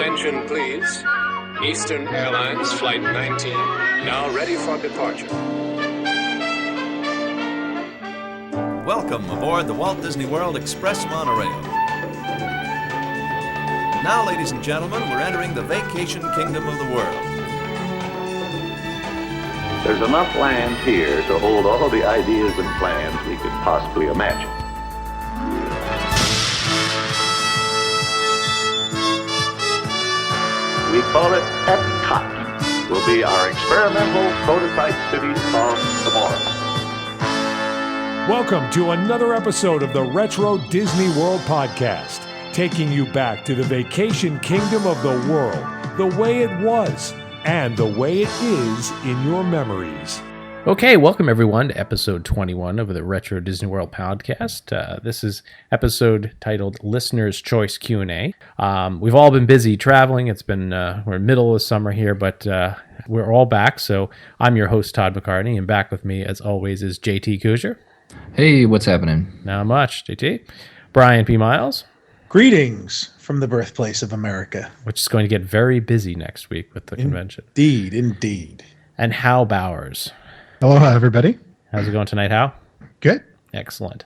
Attention, please. Eastern Airlines Flight 19, now ready for departure. Welcome aboard the Walt Disney World Express Monorail. Now, ladies and gentlemen, we're entering the vacation kingdom of the world. There's enough land here to hold all the ideas and plans we could possibly imagine. We call it Epcot. Will be our experimental prototype city of tomorrow. Welcome to another episode of the Retro Disney World Podcast, taking you back to the vacation kingdom of the world, the way it was, and the way it is in your memories. Okay, welcome everyone to episode 21 of the Retro Disney World Podcast. This is episode titled Listener's Choice Q&A. We've all been busy traveling. It's been, we're in the middle of summer here, but we're all back. So I'm your host, Todd McCartney, and back with me, as always, is JT Kuzier. Hey, what's happening? Not much, JT. Brian P. Miles. Greetings from the birthplace of America. Which is going to get very busy next week with the convention. Indeed. And Hal Bowers. Aloha, everybody. How's it going tonight, Hal? Good. Excellent.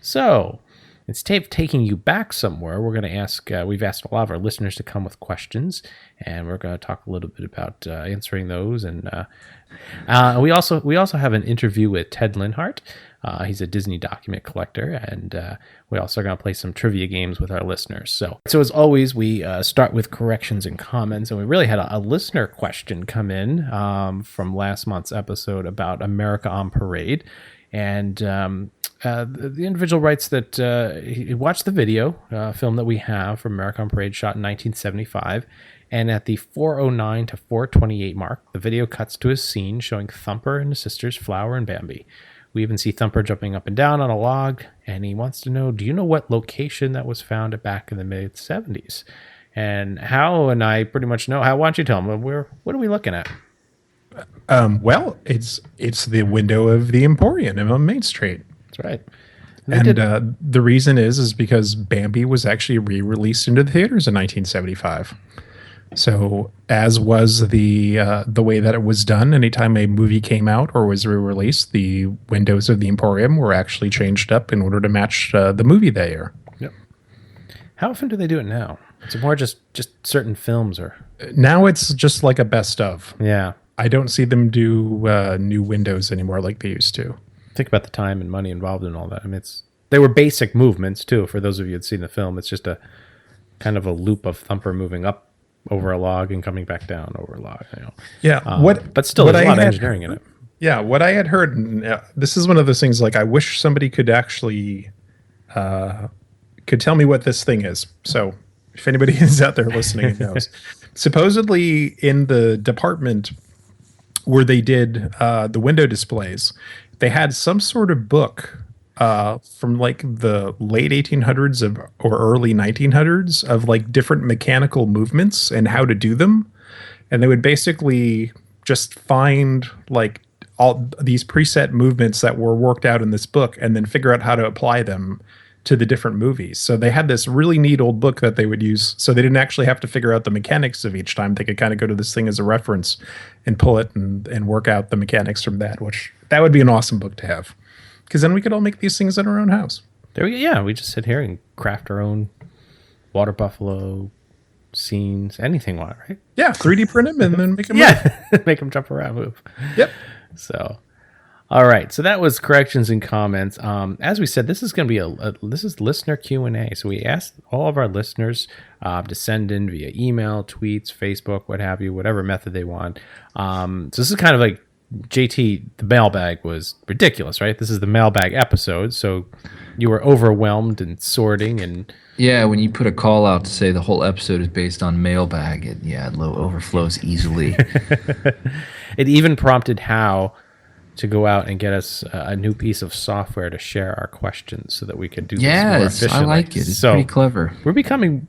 So, instead of taking you back somewhere, we're going to ask, we've asked a lot of our listeners to come with questions, and we're going to talk a little bit about answering those. And we also have an interview with Ted Linhart. He's a Disney document collector, and we also are going to play some trivia games with our listeners. So as always, we start with corrections and comments, and we really had a listener question come in from last month's episode about America on Parade. And the individual writes that he watched the video film that we have from America on Parade, shot in 1975, and at the 4:09 to 4:28 mark, the video cuts to a scene showing Thumper and his sisters Flower and Bambi. We even see Thumper jumping up and down on a log, and he wants to know, do you know what location that was found back in the mid-70s? And Hal and I pretty much know. Hal, why don't you tell him, what are we looking at? Well, it's the window of the Emporium on Main Street. That's right. And the reason is because Bambi was actually re-released into the theaters in 1975. So, as was the way that it was done, anytime a movie came out or was re-released, the windows of the Emporium were actually changed up in order to match the movie that year. Yep. How often do they do it now? Is it more just certain films, or now it's just like a best of? Yeah. I don't see them do new windows anymore like they used to. Think about the time and money involved in all that. I mean, they were basic movements too. For those of you who'd seen the film, it's just a kind of a loop of Thumper moving up over a log and coming back down over a log. You know. Yeah, but still, there's a lot of engineering in it. Yeah, what I had heard, and this is one of those things. Like, I wish somebody could actually could tell me what this thing is. So, if anybody is out there listening and knows, supposedly in the department where they did the window displays, they had some sort of book from like the late 1800s or early 1900s of like different mechanical movements and how to do them. And they would basically just find like all these preset movements that were worked out in this book and then figure out how to apply them to the different movies. So they had this really neat old book that they would use, so they didn't actually have to figure out the mechanics of each time. They could kind of go to this thing as a reference and pull it and work out the mechanics from that, which that would be an awesome book to have. Because then we could all make these things in our own house. There we go. Yeah, we just sit here and craft our own water buffalo scenes, anything we want, right? Yeah, 3D print them and then make them move. Make them jump around, move. Yep. So, all right. So that was corrections and comments. As we said, this is going to be this is listener Q&A. So we asked all of our listeners to send in via email, tweets, Facebook, what have you, whatever method they want. So this is kind of like, JT, the mailbag was ridiculous, right? This is the mailbag episode, so you were overwhelmed and sorting and... Yeah, when you put a call out to say the whole episode is based on mailbag, it overflows easily. It even prompted Hal to go out and get us a new piece of software to share our questions so that we could do this more efficiently. I like it. It's pretty clever. We're becoming,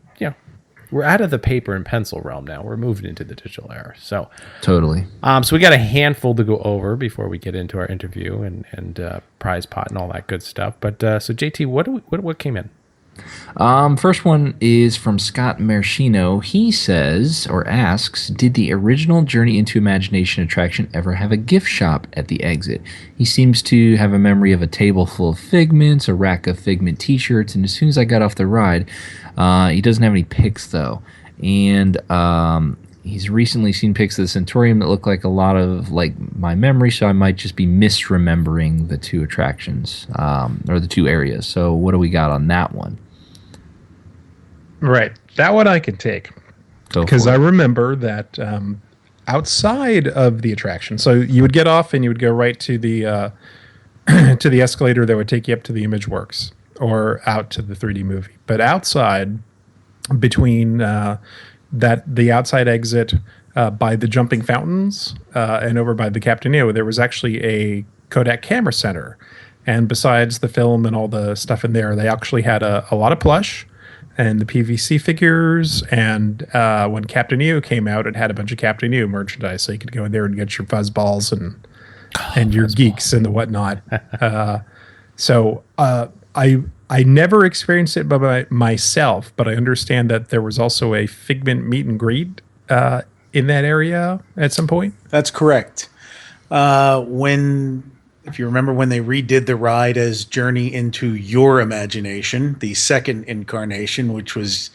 we're out of the paper and pencil realm now. We're moving into the digital era. So totally. So we got a handful to go over before we get into our interview and prize pot and all that good stuff. But so JT, what came in? First one is from Scott Marchino. He says, or asks, did the original Journey into Imagination attraction ever have a gift shop at the exit? He seems to have a memory of a table full of Figments, a rack of Figment t-shirts, and as soon as I got off the ride, he doesn't have any pics, though. And he's recently seen pics of the Centurium that look like a lot of like my memory, so I might just be misremembering the two attractions, or the two areas. So what do we got on that one? Right. That one I can take. Because I remember that outside of the attraction, so you would get off and you would go right to the to the escalator that would take you up to the ImageWorks or out to the 3D movie. But outside, between the outside exit by the jumping fountains and over by the Captain EO, there was actually a Kodak Camera Center. And besides the film and all the stuff in there, they actually had a lot of plush and the PVC figures, and when Captain EO came out, it had a bunch of Captain EO merchandise, so you could go in there and get your fuzzballs and your geeks and the whatnot. So I never experienced it by myself, but I understand that there was also a Figment meet and greet in that area at some point. That's correct. If you remember when they redid the ride as Journey into Your Imagination, the second incarnation, which was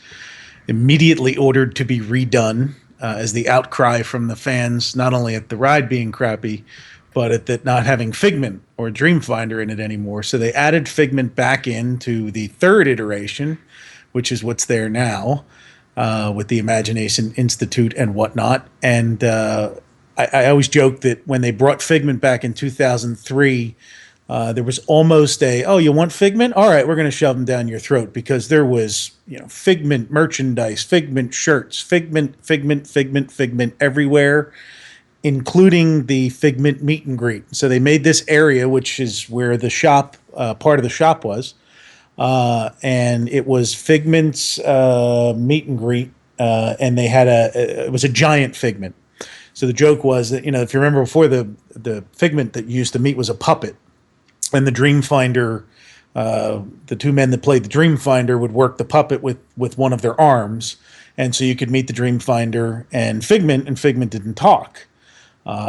immediately ordered to be redone as the outcry from the fans, not only at the ride being crappy, but at that not having Figment or Dreamfinder in it anymore. So they added Figment back into the third iteration, which is what's there now, with the Imagination Institute and whatnot. And I always joke that when they brought Figment back in 2003, there was almost you want Figment? All right, we're going to shove them down your throat, because there was, Figment merchandise, Figment shirts, Figment everywhere, including the Figment meet and greet. So they made this area, which is where the shop, part of the shop was, and it was Figment's meet and greet, and they had it was a giant Figment. So the joke was that, if you remember before, the Figment that you used to meet was a puppet, and the Dreamfinder, the two men that played the Dreamfinder would work the puppet with one of their arms, and so you could meet the Dreamfinder and Figment didn't talk.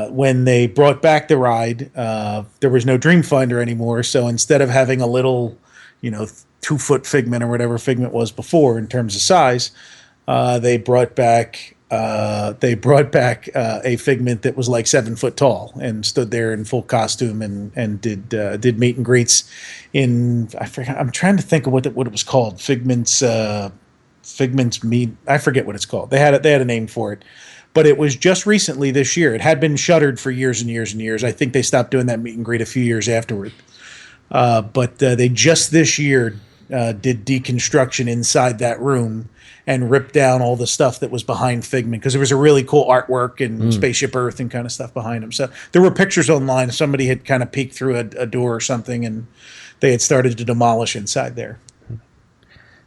When they brought back the ride, there was no Dreamfinder anymore, so instead of having a little, 2-foot Figment or whatever Figment was before in terms of size, they brought back a Figment that was like 7 foot tall and stood there in full costume and did meet and greets in, I forget, I'm trying to think of what it was called. Figment's meet, I forget what it's called. They had a name for it, but it was just recently this year. It had been shuttered for years and years and years. I think they stopped doing that meet and greet a few years afterward. But they just this year did deconstruction inside that room and ripped down all the stuff that was behind Figment, because there was a really cool artwork and Spaceship Earth and kind of stuff behind them. So there were pictures online. Somebody had kind of peeked through a door or something, and they had started to demolish inside there.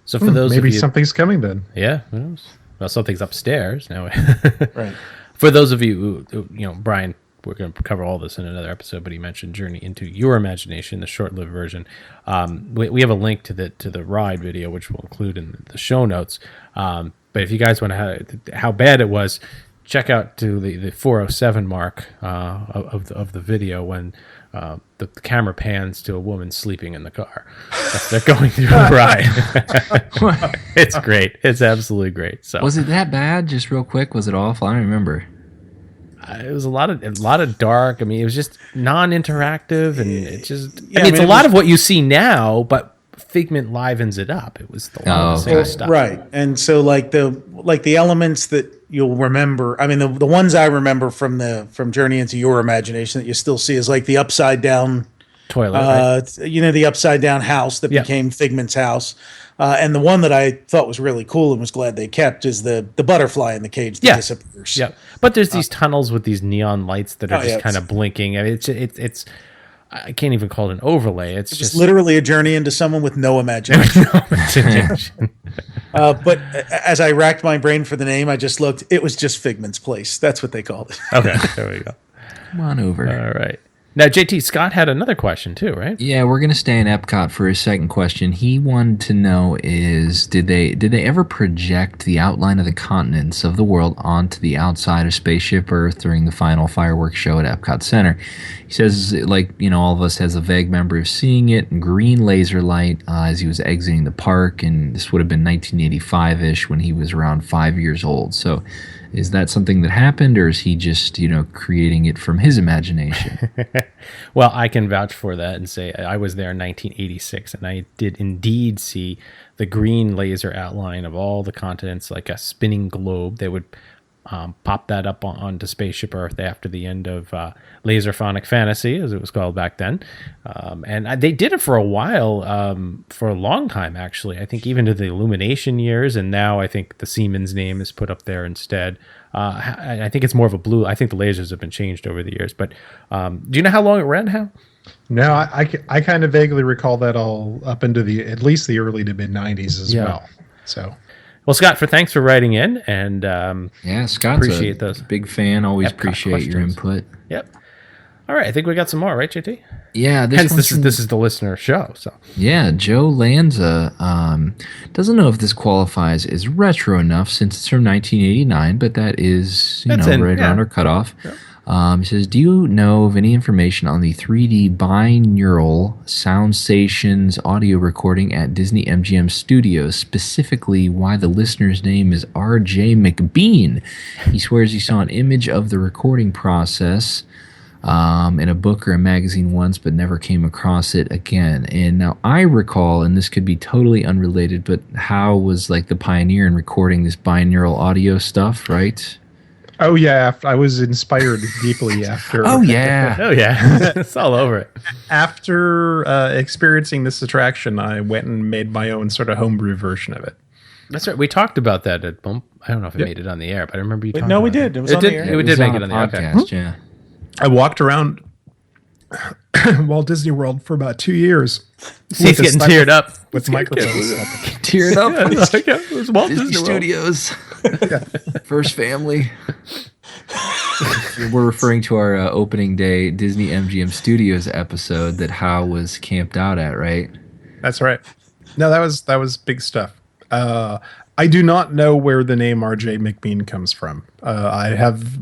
So for those maybe of you, something's coming then. Yeah, who knows? Well, something's upstairs now. Right. For those of you who, Brian, we're going to cover all this in another episode, but he mentioned Journey into Your Imagination, the short-lived version. We have a link to the ride video, which we'll include in the show notes. But if you guys want to how bad it was, check out to the 407 mark of the video when the camera pans to a woman sleeping in the car. They're going through the ride. It's great. It's absolutely great. So was it that bad? Just real quick, was it awful? I don't remember. It was a lot of dark. I mean, it was just non-interactive, and it just. Yeah, I mean, it's a lot of what you see now, but Figment livens it up. It was the same stuff, right? And so, like the elements that you'll remember. I mean, the ones I remember from Journey into Your Imagination that you still see is like the upside down toilet, right? The upside down house that became Figment's house. And the one that I thought was really cool and was glad they kept is the butterfly in the cage that disappears. Yeah, but there's these tunnels with these neon lights that are just kind of blinking. I mean, it's I can't even call it an overlay. It's just literally a journey into someone with no imagination. But as I racked my brain for the name, I just looked. It was just Figment's Place. That's what they called it. Okay, there we go. Come on over. All right. Now, JT, Scott had another question too, right? Yeah, we're going to stay in Epcot for his second question. He wanted to know did they ever project the outline of the continents of the world onto the outside of Spaceship Earth during the final fireworks show at Epcot Center? He says, all of us has a vague memory of seeing it in green laser light as he was exiting the park, and this would have been 1985-ish when he was around 5 years old. So is that something that happened, or is he just, creating it from his imagination? Well, I can vouch for that and say I was there in 1986, and I did indeed see the green laser outline of all the continents, like a spinning globe. They would pop that up onto Spaceship Earth after the end of Laserphonic Fantasy, as it was called back then. And they did it for a while, for a long time, actually. I think even to the Illumination years, and now I think the Siemens name is put up there instead. I think it's more of a blue. I think the lasers have been changed over the years. But do you know how long it ran, Hal? No, I kind of vaguely recall that all up into at least the early to mid 90s as well. So... Well, Scott, thanks for writing in, and Scott's appreciate those. Big fan. Always Epcot appreciate questions. Your input. Yep. All right, I think we got some more, right, JT? Yeah. Hence, this is the listener show. So yeah, Joe Lanza doesn't know if this qualifies as retro enough since it's from 1989, but that is right around our cutoff. Yeah. He says, do you know of any information on the 3D binaural sound stations audio recording at Disney MGM Studios, specifically why the listener's name is R.J. McBean? He swears he saw an image of the recording process in a book or a magazine once, but never came across it again. And now I recall, and this could be totally unrelated, but Hal was like the pioneer in recording this binaural audio stuff, right? Oh yeah, I was inspired deeply after. Oh yeah, it's all over it. After experiencing this attraction, I went and made my own sort of homebrew version of it. That's right. We talked about that at Bump. I don't know if it made it on the air, but I remember you talking. No, we about did. It was on the air. It did make it on the podcast. Okay. Yeah. I walked around Walt Disney World for about 2 years. He's getting teared up with microphones. Teared up. It was Walt Disney Disney Studios. First family. We're referring to our opening day Disney MGM Studios episode that Hal was camped out at, right? That's right. No, that was big stuff. I do not know where the name R.J. McBean comes from. I have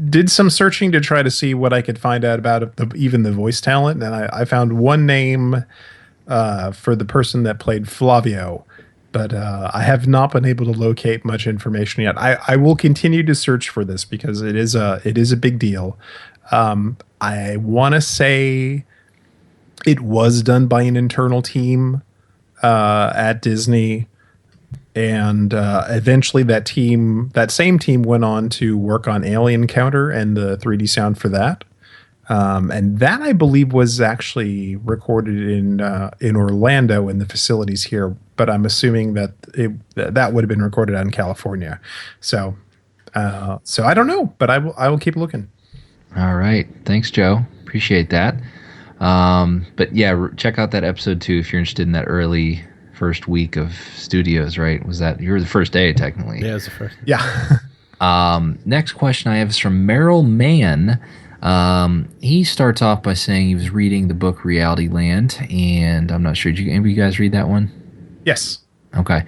did some searching to try to see what I could find out about even the voice talent, and I found one name for the person that played Flavio, but I have not been able to locate much information yet. I will continue to search for this because it is a big deal. I want to say it was done by an internal team at Disney. And eventually that same team went on to work on Alien Counter and the 3D sound for that. And that, I believe, was actually recorded in Orlando in the facilities here. But I'm assuming that that would have been recorded out in California. So I don't know, but I will keep looking. All right. Thanks, Joe. Appreciate that. But yeah, check out that episode too if you're interested in that early first week of studios, right? Was that you were the first day technically? Yeah, it was the first. Yeah. Next question I have is from Merrill Mann. He starts off by saying he was reading the book Reality Land, and I'm not sure. Did any of you guys read that one? Yes. Okay.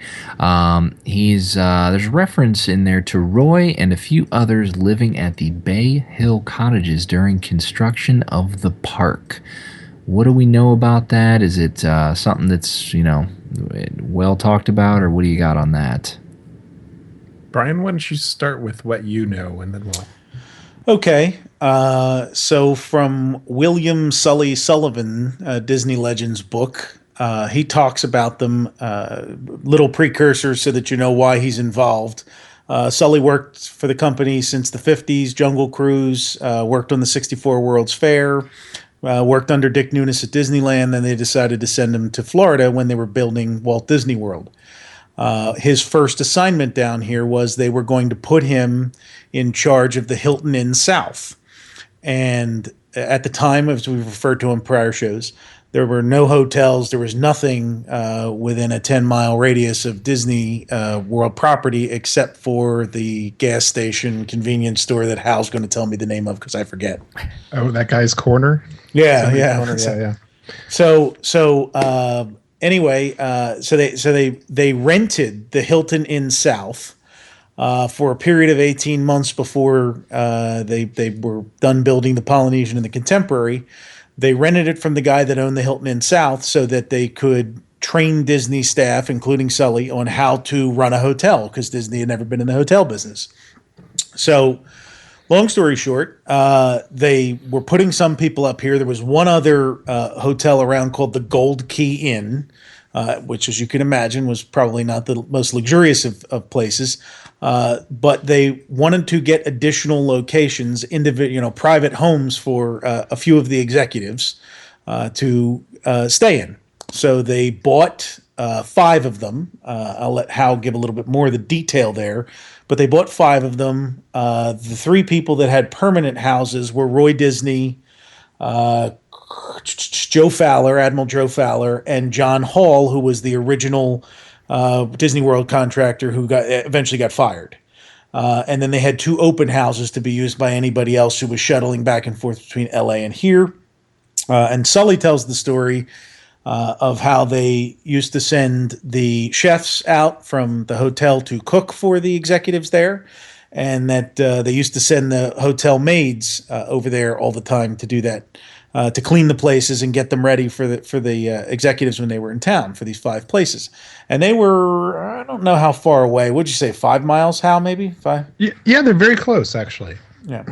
There's reference in there to Roy and a few others living at the Bay Hill Cottages during construction of the park. What do we know about that? Is it something that's, well talked about, or what do you got on that? Brian, why don't you start with what you know, and then we'll... Okay. So from William Sully Sullivan, Disney Legends book, he talks about them, little precursors so that you know why he's involved. Sully worked for the company since the 50s, Jungle Cruise, worked on the 64 World's Fair, worked under Dick Nunis at Disneyland. Then they decided to send him to Florida when they were building Walt Disney World. His first assignment down here was they were going to put him in charge of the Hilton Inn South. And at the time, as we've referred to in prior shows, There were no hotels. There was nothing within a 10-mile radius of Disney World property except for the gas station convenience store that Hal's going to tell me the name of because I forget. Oh, that guy's corner? Yeah, Somebody's yeah. Corner? Yeah. Anyway, they rented the Hilton Inn South for a period of 18 months before they were done building the Polynesian and the Contemporary. They rented it from the guy that owned the Hilton Inn South so that they could train Disney staff, including Sully, on how to run a hotel because Disney had never been in the hotel business. So, long story short, they were putting some people up here. There was one other hotel around called the Gold Key Inn, which, as you can imagine, was probably not the most luxurious of places. But they wanted to get additional locations, private homes for a few of the executives to stay in. So they bought 5 of them. I'll let Hal give a little bit more of the detail there. But they bought 5 of them. The 3 people that had permanent houses were Roy Disney, Joe Fowler, Admiral Joe Fowler, and John Hall, who was the original Disney World contractor who eventually got fired. And then they had 2 open houses to be used by anybody else who was shuttling back and forth between LA and here. And Sully tells the story of how they used to send the chefs out from the hotel to cook for the executives there, and that they used to send the hotel maids over there all the time to do that, to clean the places and get them ready for the executives when they were in town for these 5 places. And they were, I don't know how far away. What'd you say, 5 miles, Hal, maybe? 5? Yeah, they're very close, actually. Yeah.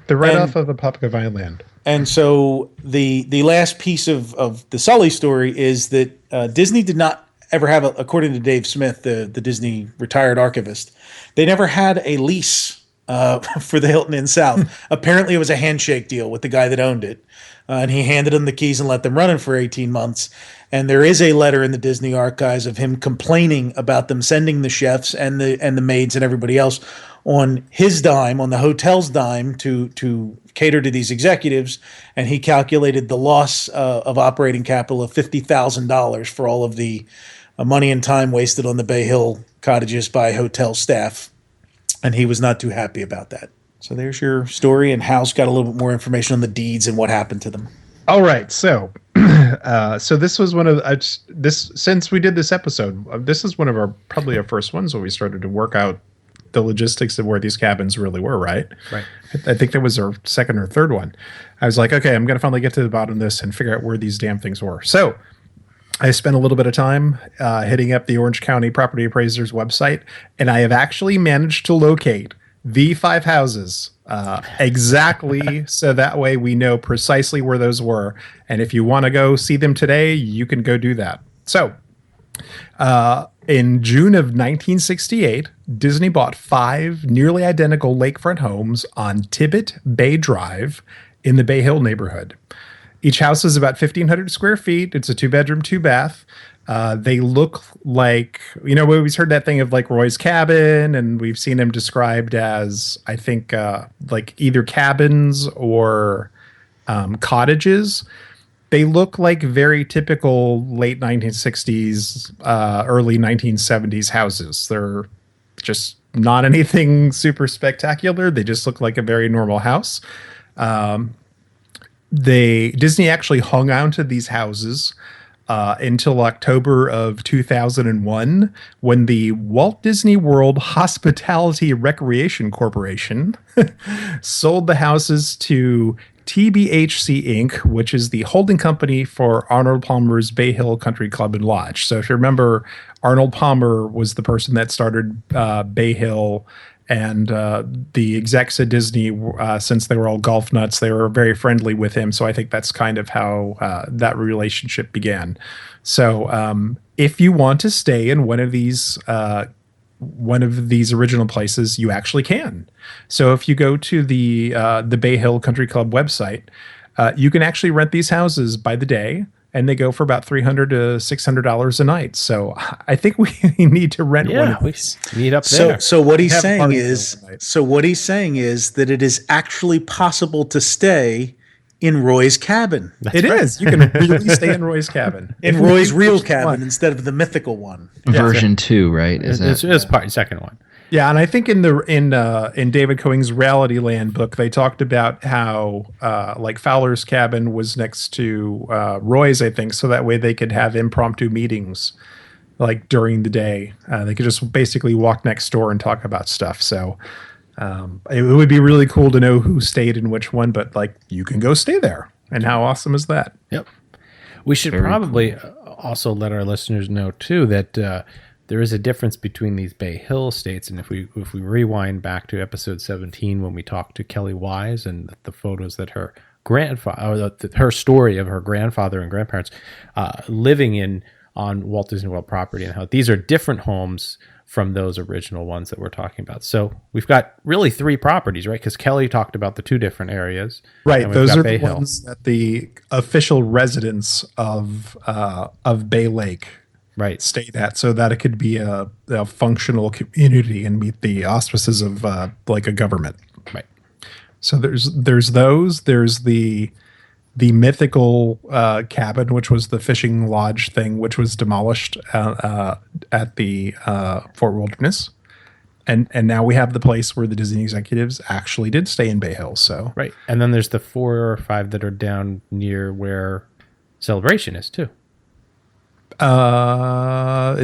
They're right off of the Papua Island. And so the last piece of the Sully story is that Disney did not ever have, according to Dave Smith, the Disney retired archivist, they never had a lease for the Hilton Inn South. Apparently it was a handshake deal with the guy that owned it. And he handed them the keys and let them run it for 18 months. And there is a letter in the Disney archives of him complaining about them sending the chefs and the maids and everybody else on his dime, on the hotel's dime, to cater to these executives. And he calculated the loss of operating capital of $50,000 for all of the money and time wasted on the Bay Hill Cottages by hotel staff. And he was not too happy about that. So there's your story, and Hal's got a little bit more information on the deeds and what happened to them. All right, so this was one of since we did this episode, this is one of probably our first ones where we started to work out the logistics of where these cabins really were, right? Right. I think that was our second or third one. I was like, okay, I'm going to finally get to the bottom of this and figure out where these damn things were. So I spent a little bit of time hitting up the Orange County Property Appraiser's website, and I have actually managed to locate the 5 houses exactly so that way we know precisely where those were. And if you want to go see them today, you can go do that. So in June of 1968, Disney bought 5 nearly identical lakefront homes on Tibbet Bay Drive in the Bay Hill neighborhood. Each house is about 1,500 square feet. It's a 2-bedroom, 2-bath. They look like, we always heard that thing of like Roy's cabin, and we've seen them described as, I think, like either cabins or cottages. They look like very typical late 1960s, early 1970s houses. They're just not anything super spectacular. They just look like a very normal house. Disney actually hung on to these houses until October of 2001, when the Walt Disney World Hospitality Recreation Corporation sold the houses to TBHC Inc., which is the holding company for Arnold Palmer's Bay Hill Country Club and Lodge. So if you remember, Arnold Palmer was the person that started Bay Hill, and the execs at Disney, since they were all golf nuts, they were very friendly with him. So I think that's kind of how that relationship began. So if you want to stay in one of these original places, you actually can. So if you go to the Bay Hill Country Club website, you can actually rent these houses by the day, and they go for about $300 to $600 a night. So I think we need to rent one of these. We meet up there. So what he's saying is that it is actually possible to stay in Roy's cabin. It is. You can really stay in Roy's cabin. In Roy's real cabin instead of the mythical one. Version 2, right? It's part second one. Yeah, and I think in David Coing's Reality Land book, they talked about how like Fowler's cabin was next to Roy's, I think, so that way they could have impromptu meetings like during the day. They could just basically walk next door and talk about stuff. So it would be really cool to know who stayed in which one, but like you can go stay there. And how awesome is that? Yep. We should probably also let our listeners know too that there is a difference between these Bay Hill estates, and if we rewind back to episode 17 when we talked to Kelly Wise and the photos that her grandfather, her story of her grandfather and grandparents living on Walt Disney World property, and how these are different homes from those original ones that we're talking about. So we've got really 3 properties, right? Because Kelly talked about the 2 different areas, right? Those are Bay the Hill. Ones that the official residents of Bay Lake. Right. Stayed at, so that it could be a functional community and meet the auspices of like a government. Right. So there's those. There's the mythical cabin, which was the fishing lodge thing, which was demolished at the Fort Wilderness, and now we have the place where the Disney executives actually did stay in Bay Hill. So right, and then there's the 4 or 5 that are down near where Celebration is too. Were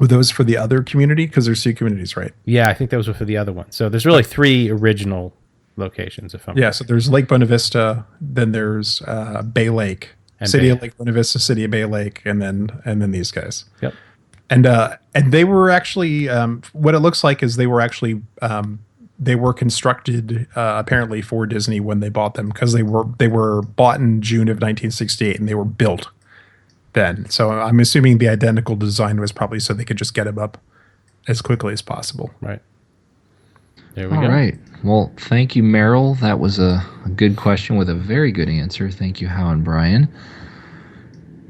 those for the other community? Because there's 2 communities, right? Yeah, I think those were for the other one. So there's really 3 original locations. So there's Lake Buena Vista, then there's Bay Lake, and City of Lake Buena Vista, City of Bay Lake, and then these guys. Yep. And they were actually what it looks like is they were actually they were constructed apparently for Disney when they bought them, because they were bought in June of 1968 and they were built then. So I'm assuming the identical design was probably so they could just get them up as quickly as possible. Right. There we go. All right. Well, thank you, Merrill. That was a good question with a very good answer. Thank you, Hal and Brian.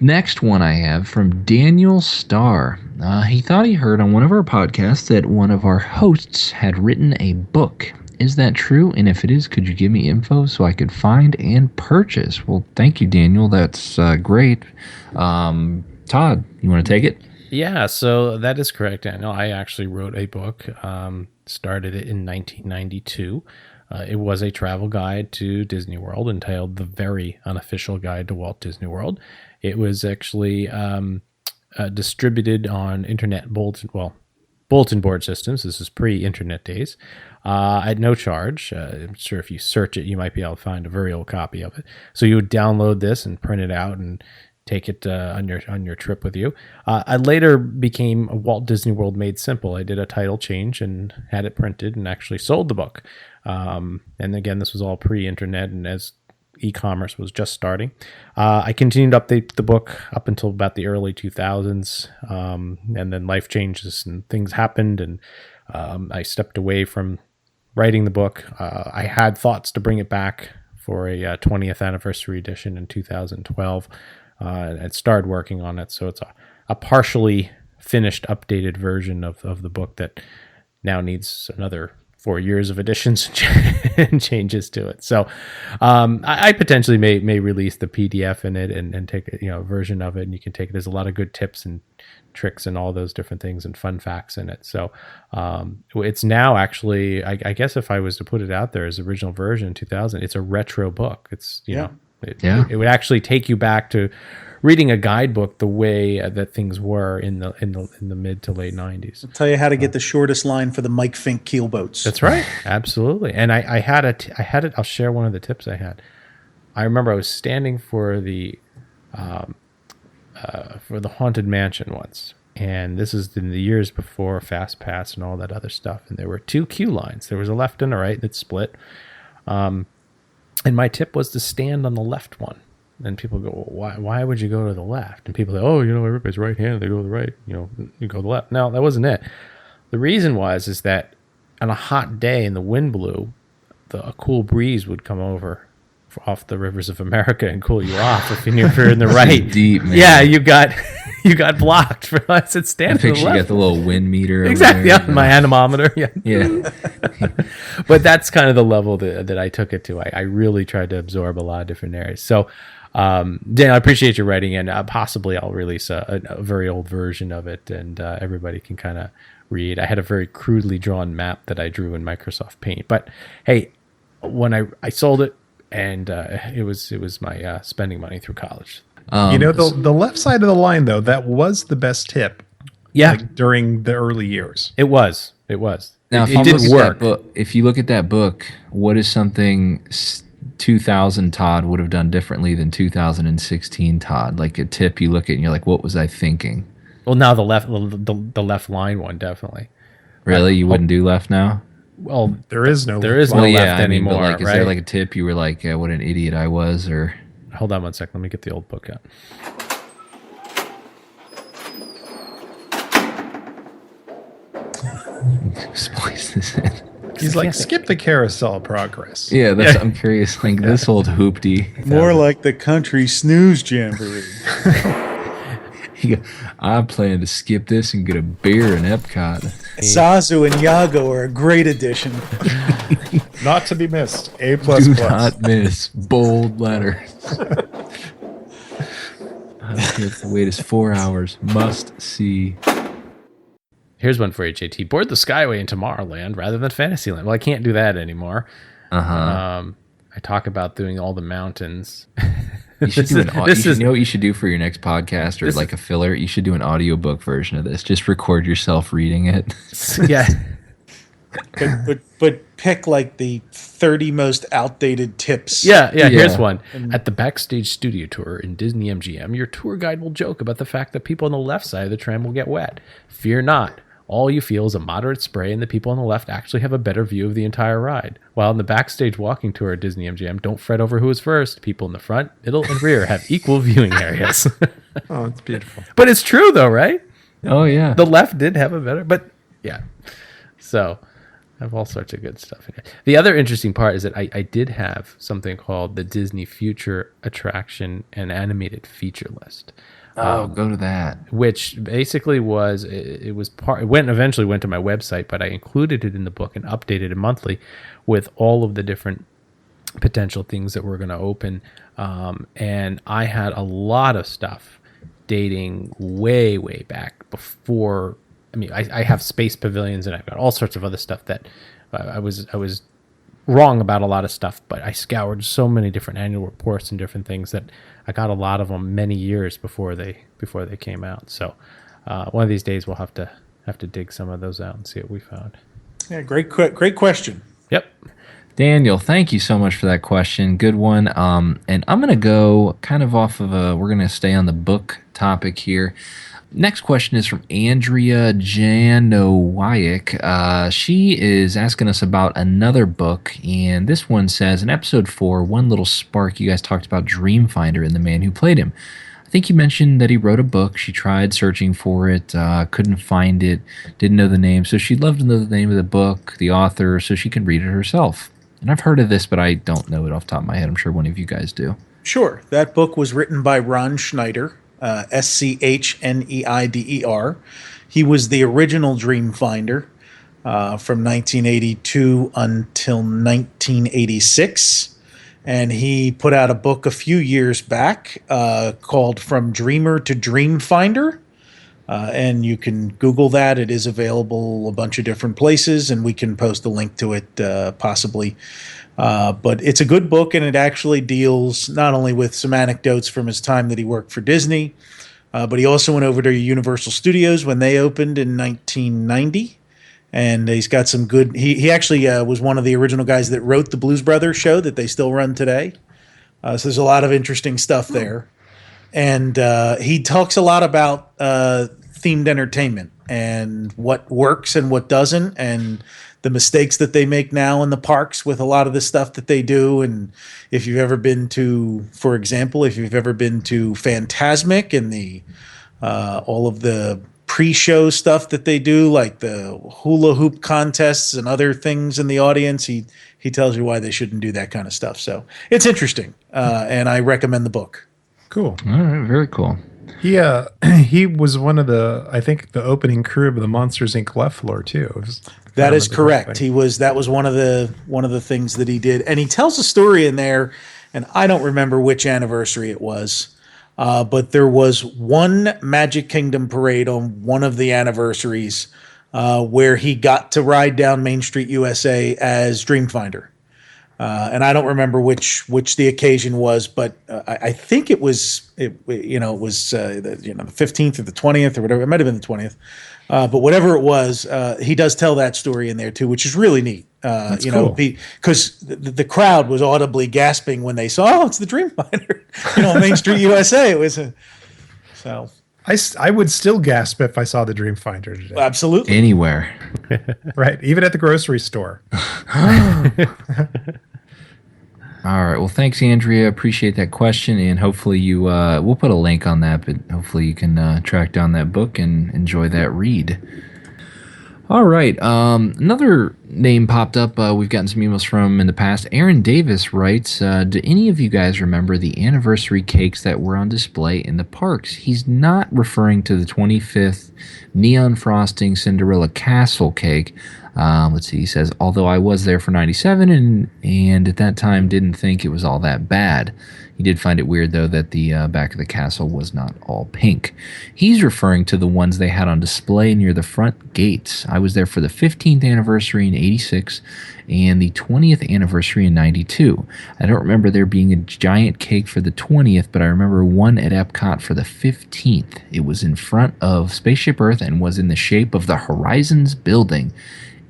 Next one I have from Daniel Starr. He thought he heard on one of our podcasts that one of our hosts had written a book. Is that true? And if it is, could you give me info so I could find and purchase? Well, thank you, Daniel. That's great. Todd, you want to take it? Yeah, so that is correct, Daniel. I actually wrote a book, started it in 1992. It was a travel guide to Disney World entitled The Very Unofficial Guide to Walt Disney World. It was actually distributed on internet bulletin board systems. This is pre-internet days, at no charge. I'm sure if you search it, you might be able to find a very old copy of it. So you would download this and print it out and take it on your trip with you. I later became a Walt Disney World Made Simple. I did a title change and had it printed and actually sold the book. And again, this was all pre-internet and as e-commerce was just starting. I continued to update the book up until about the early 2000s, and then life changes and things happened, and I stepped away from writing the book. I had thoughts to bring it back for a 20th anniversary edition in 2012, and started working on it. So it's a partially finished, updated version of the book that now needs another 4 years of additions and changes to it. So I potentially may release the PDF in it and take a version of it, and you can take it. There's a lot of good tips and tricks and all those different things and fun facts in it. So it's now actually, I guess if I was to put it out there as the original version in 2000, it's a retro book. It's it would actually take you back to reading a guidebook the way that things were in the mid to late 90s. I'll tell you how to get the shortest line for the Mike Fink keel boats. That's right. Absolutely. And I had it. I'll share one of the tips I had. I remember I was standing for the Haunted Mansion once. And this is in the years before Fast Pass and all that other stuff. And there were 2 queue lines. There was a left and a right that split. And my tip was to stand on the left one. And people go, well, why would you go to the left? And people say, oh, everybody's right-handed. They go to the right. You go to the left. No, that wasn't it. The reason is that on a hot day and the wind blew, a cool breeze would come over off the rivers of America and cool you off if you're in the right. Deep, man. Yeah, you got you got blocked. I said stand I to the picture you left. got the little wind meter. Over Exactly. there, Yeah, my anemometer. Yeah. Yeah. But that's kind of the level that I took it to. I really tried to absorb a lot of different areas. So, Dan, I appreciate you writing in. Possibly I'll release a very old version of it, and everybody can kind of read. I had a very crudely drawn map that I drew in Microsoft Paint. But hey, when I sold it, and it was my spending money through college. The left side of the line, though, that was the best tip. Yeah, during the early years, it was. Now, it didn't work. If you look at that book, what is something 2000 Todd would have done differently than 2016 Todd? Like a tip you look at and you're like, what was I thinking? Well, now the left line one, definitely. Really? You wouldn't do left now? Well, there is no left anymore. But like, is right? there like a tip you were like, what an idiot I was? Or hold on one second. Let me get the old book out. splice this in. He's like, skip the carousel progress. Yeah, I'm curious. Like this old hoopty. More like the country snooze jamboree. I plan to skip this and get a beer in Epcot. Zazu and Yago are a great addition. Not to be missed. A++. Do not miss. Bold letter. You have to wait us 4 hours. Must see. Here's one for you, JT. Board the Skyway in Tomorrowland rather than Fantasyland. Well, I can't do that anymore. I talk about doing all the mountains. You should do you know what you should do for your next podcast or like a filler? You should do an audiobook version of this. Just record yourself reading it. Yeah. But pick like the 30 most outdated tips. Yeah. Here's one. At the backstage studio tour in Disney MGM, your tour guide will joke about the fact that people on the left side of the tram will get wet. Fear not. All you feel is a moderate spray, and the people on the left actually have a better view of the entire ride. While in the backstage walking tour at Disney MGM, don't fret over who is first. People in the front, middle, and rear have equal viewing areas. Oh, it's beautiful. But it's true, though, right? Oh, yeah. The left did have a better, but yeah. So I have all sorts of good stuff in here. The other interesting part is that I did have something called the Disney Future Attraction and Animated Feature List. Go to that. Which basically eventually went to my website, but I included it in the book and updated it monthly with all of the different potential things that were going to open. And I had a lot of stuff dating way, way back before. I mean, I have space pavilions and I've got all sorts of other stuff that I was wrong about a lot of stuff, but I scoured so many different annual reports and different things that I got a lot of them many years before they came out. So one of these days we'll have to dig some of those out and see what we found. Yeah, great question. Yep. Daniel, thank you so much for that question. Good one. And I'm going to go kind of off of we're going to stay on the book topic here. Next question is from Andrea Janowiak. She is asking us about another book, and this one says, in episode 4, One Little Spark, you guys talked about Dreamfinder and the man who played him. I think you mentioned that he wrote a book. She tried searching for it, couldn't find it, didn't know the name, so she'd love to know the name of the book, the author, so she can read it herself. And I've heard of this, but I don't know it off the top of my head. I'm sure one of you guys do. Sure. That book was written by Ron Schneider. Schneider. He was the original Dreamfinder from 1982 until 1986. And he put out a book a few years back called From Dreamer to Dreamfinder. And you can Google that. It is available a bunch of different places, and we can post a link to it possibly. But it's a good book, and it actually deals not only with some anecdotes from his time that he worked for Disney, but he also went over to Universal Studios when they opened in 1990. And he's got some good... He actually was one of the original guys that wrote the Blues Brothers show that they still run today. So there's a lot of interesting stuff there. And he talks a lot about themed entertainment and what works and what doesn't, and the mistakes that they make now in the parks with a lot of the stuff that they do. And if you've ever been to, for example, Fantasmic and the all of the pre-show stuff that they do, like the hula hoop contests and other things in the audience, he tells you why they shouldn't do that kind of stuff. So it's interesting, and I recommend the book. Cool. All right, very cool. He was one of I think the opening crew of the Monsters Inc. left floor too. That is correct. That was one of the things that he did, and he tells a story in there, and I don't remember which anniversary it was, but there was one Magic Kingdom parade on one of the anniversaries where he got to ride down Main Street USA as Dreamfinder. And I don't remember which the occasion was, but I think it was the 15th or the 20th or whatever. It might have been the 20th, but whatever it was, he does tell that story in there too, which is really neat. That's cool. Because the crowd was audibly gasping when they saw, it's the Dreamfinder, Main Street USA. It was so. I would still gasp if I saw the Dreamfinder today. Absolutely. Anywhere. Right. Even at the grocery store. All right. Well, thanks, Andrea. Appreciate that question. And hopefully we'll put a link on that, but hopefully you can track down that book and enjoy that read. All right. Another name popped up we've gotten some emails from in the past. Aaron Davis writes, do any of you guys remember the anniversary cakes that were on display in the parks? He's not referring to the 25th neon frosting Cinderella Castle cake. Let's see. He says, although I was there for 97 and at that time didn't think it was all that bad. He did find it weird, though, that the back of the castle was not all pink. He's referring to the ones they had on display near the front gates. I was there for the 15th anniversary in 86 and the 20th anniversary in 92. I don't remember there being a giant cake for the 20th, but I remember one at Epcot for the 15th. It was in front of Spaceship Earth and was in the shape of the Horizons building.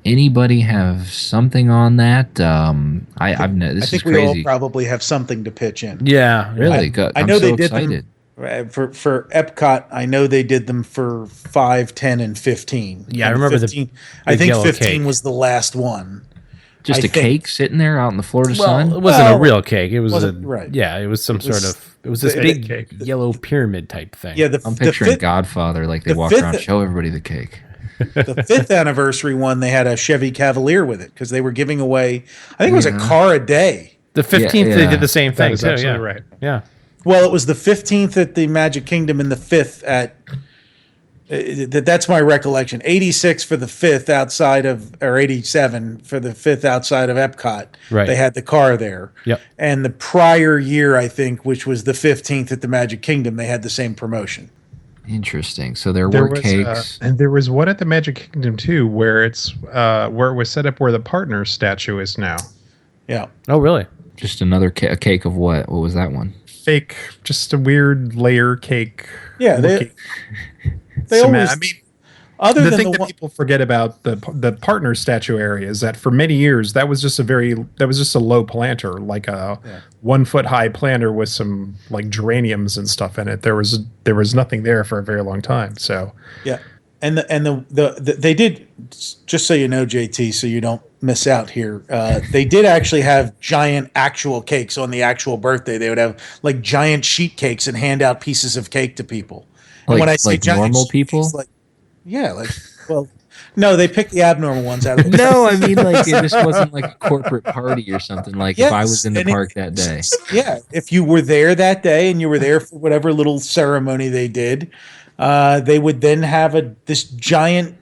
Anybody have something on that? This is crazy. We all probably have something to pitch in. Yeah, really. I know they did excited. Them for Epcot. I know they did them for 5, 10, and 15. Yeah, and I remember 15. I think 15 was the last one. Just a cake sitting there out in the Florida sun. It wasn't a real cake. It was right. Yeah, it was some sort of. It was this big cake. Yellow pyramid type thing. Yeah, I'm picturing Godfather, like they walk around and show everybody the cake. The 5th anniversary one, they had a Chevy Cavalier with it because they were giving away, I think it was a car a day. The 15th, they did the same thing too. Absolutely Yeah, right. Yeah. Well, it was the 15th at the Magic Kingdom and the 5th at. That's my recollection. 86 for the 5th outside of, or 87 for the 5th outside of Epcot. Right. They had the car there. Yep. And the prior year, I think, which was the 15th at the Magic Kingdom, they had the same promotion. Interesting. So there were cakes, and there was one at the Magic Kingdom too, where it was set up where the partner statue is now. Yeah. Oh, really? just another a cake of what? What was that one? Fake, just a weird layer cake. Yeah, they always. I mean, other the than thing that people forget about the partner statue area is that for many years that was just a low planter, like a 1 foot high planter with some like geraniums and stuff in it. There was nothing there for a very long time. So yeah, and they did, just so you know, JT, so you don't miss out here. They did actually have giant actual cakes on the actual birthday. They would have like giant sheet cakes and hand out pieces of cake to people. And like, when I say like giant normal people. Cakes, no, they picked the abnormal ones out of the No, I mean, like, it just wasn't like a corporate party or something. Like, if I was in the park that day. Yeah, if you were there that day and you were there for whatever little ceremony they did, they would then have this giant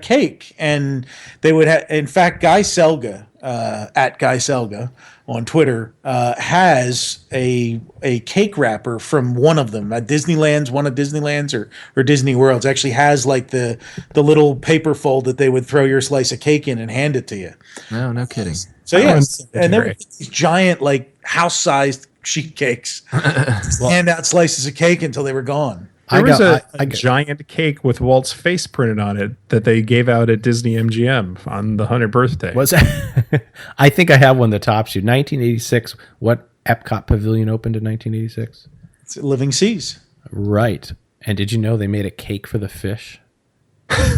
cake. And they would have, in fact, Guy Selga, at Guy Selga on Twitter, has a cake wrapper from one of them at Disneyland's, one of Disneyland's or Disney World's, actually has like the little paper fold that they would throw your slice of cake in and hand it to you. No kidding. So yes, and there were these giant, like house-sized sheet cakes. Hand out slices of cake until they were gone. There was a giant cake with Walt's face printed on it that they gave out at Disney MGM on the 100th birthday. Was that? I think I have one that tops you. 1986. What Epcot Pavilion opened in 1986? It's Living Seas. Right. And did you know they made a cake for the fish?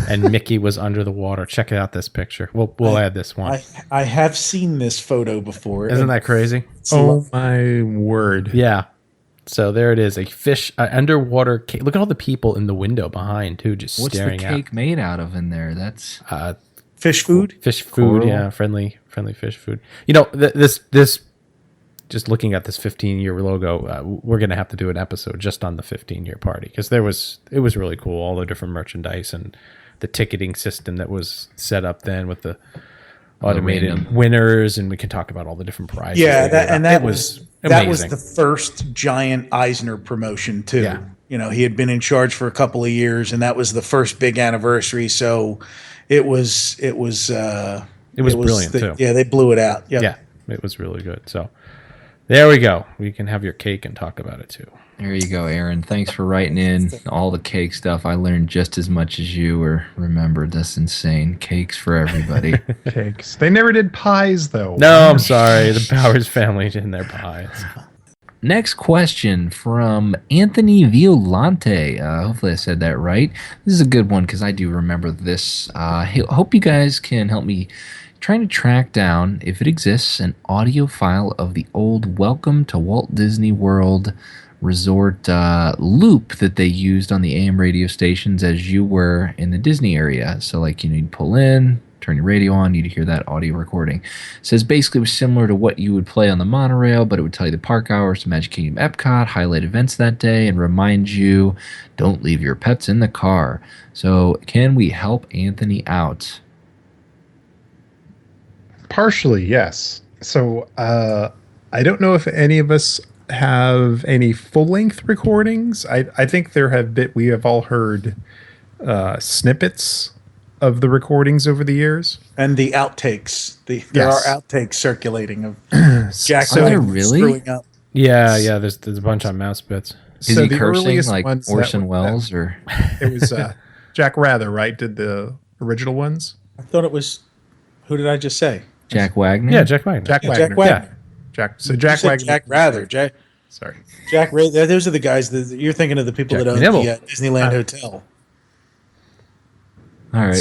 And Mickey was under the water. Check out this picture. We'll add this one. I have seen this photo before. Isn't that crazy? Oh my word! Yeah. So there it is, a fish underwater cake. Look at all the people in the window behind too, just staring out. What's the cake made out of in there? That's fish food. Fish food, Coral. yeah, friendly fish food. You know, this just looking at this 15-year logo, we're going to have to do an episode just on the 15-year party, because it was really cool, all the different merchandise and the ticketing system that was set up then with the automated winners, and we can talk about all the different prizes. Yeah, that was amazing. the first giant Eisner promotion too. Yeah. You know, he had been in charge for a couple of years, and that was the first big anniversary. So it was brilliant too. Yeah, they blew it out. Yep. Yeah, it was really good. So there we go. We can have your cake and talk about it too. There you go, Aaron. Thanks for writing in all the cake stuff. I learned just as much as you or remembered. That's insane. Cakes for everybody. Cakes. They never did pies, though. No, I'm sorry. The Powers family did their pies. Next question from Anthony Violante. Hopefully I said that right. This is a good one because I do remember this. Hope you guys can help me trying to track down, if it exists, an audio file of the old Welcome to Walt Disney World Resort loop that they used on the AM radio stations as you were in the Disney area. So like you'd pull in, turn your radio on, you'd hear that audio recording. It says basically it was similar to what you would play on the monorail, but it would tell you the park hours to Magic Kingdom Epcot, highlight events that day, and remind you, don't leave your pets in the car. So can we help Anthony out? Partially, yes. So I don't know if any of us have any full-length recordings. I think we have all heard snippets of the recordings over the years, and the outtakes. There are outtakes circulating of Jack really screwing up. Yeah. There's a bunch on Mouse Bits. Is he cursing like Orson Welles or? It was Jack Rather, right? Did the original ones? I thought it was. Who did I just say? Jack Wagner. Yeah, Jack Wagner. Jack Wagner. Jack Wagner. Jack Wagner. Jack Rather. Sorry. Jack Rather. Those are the guys that you're thinking of. The people that own the Disneyland Hotel. All right.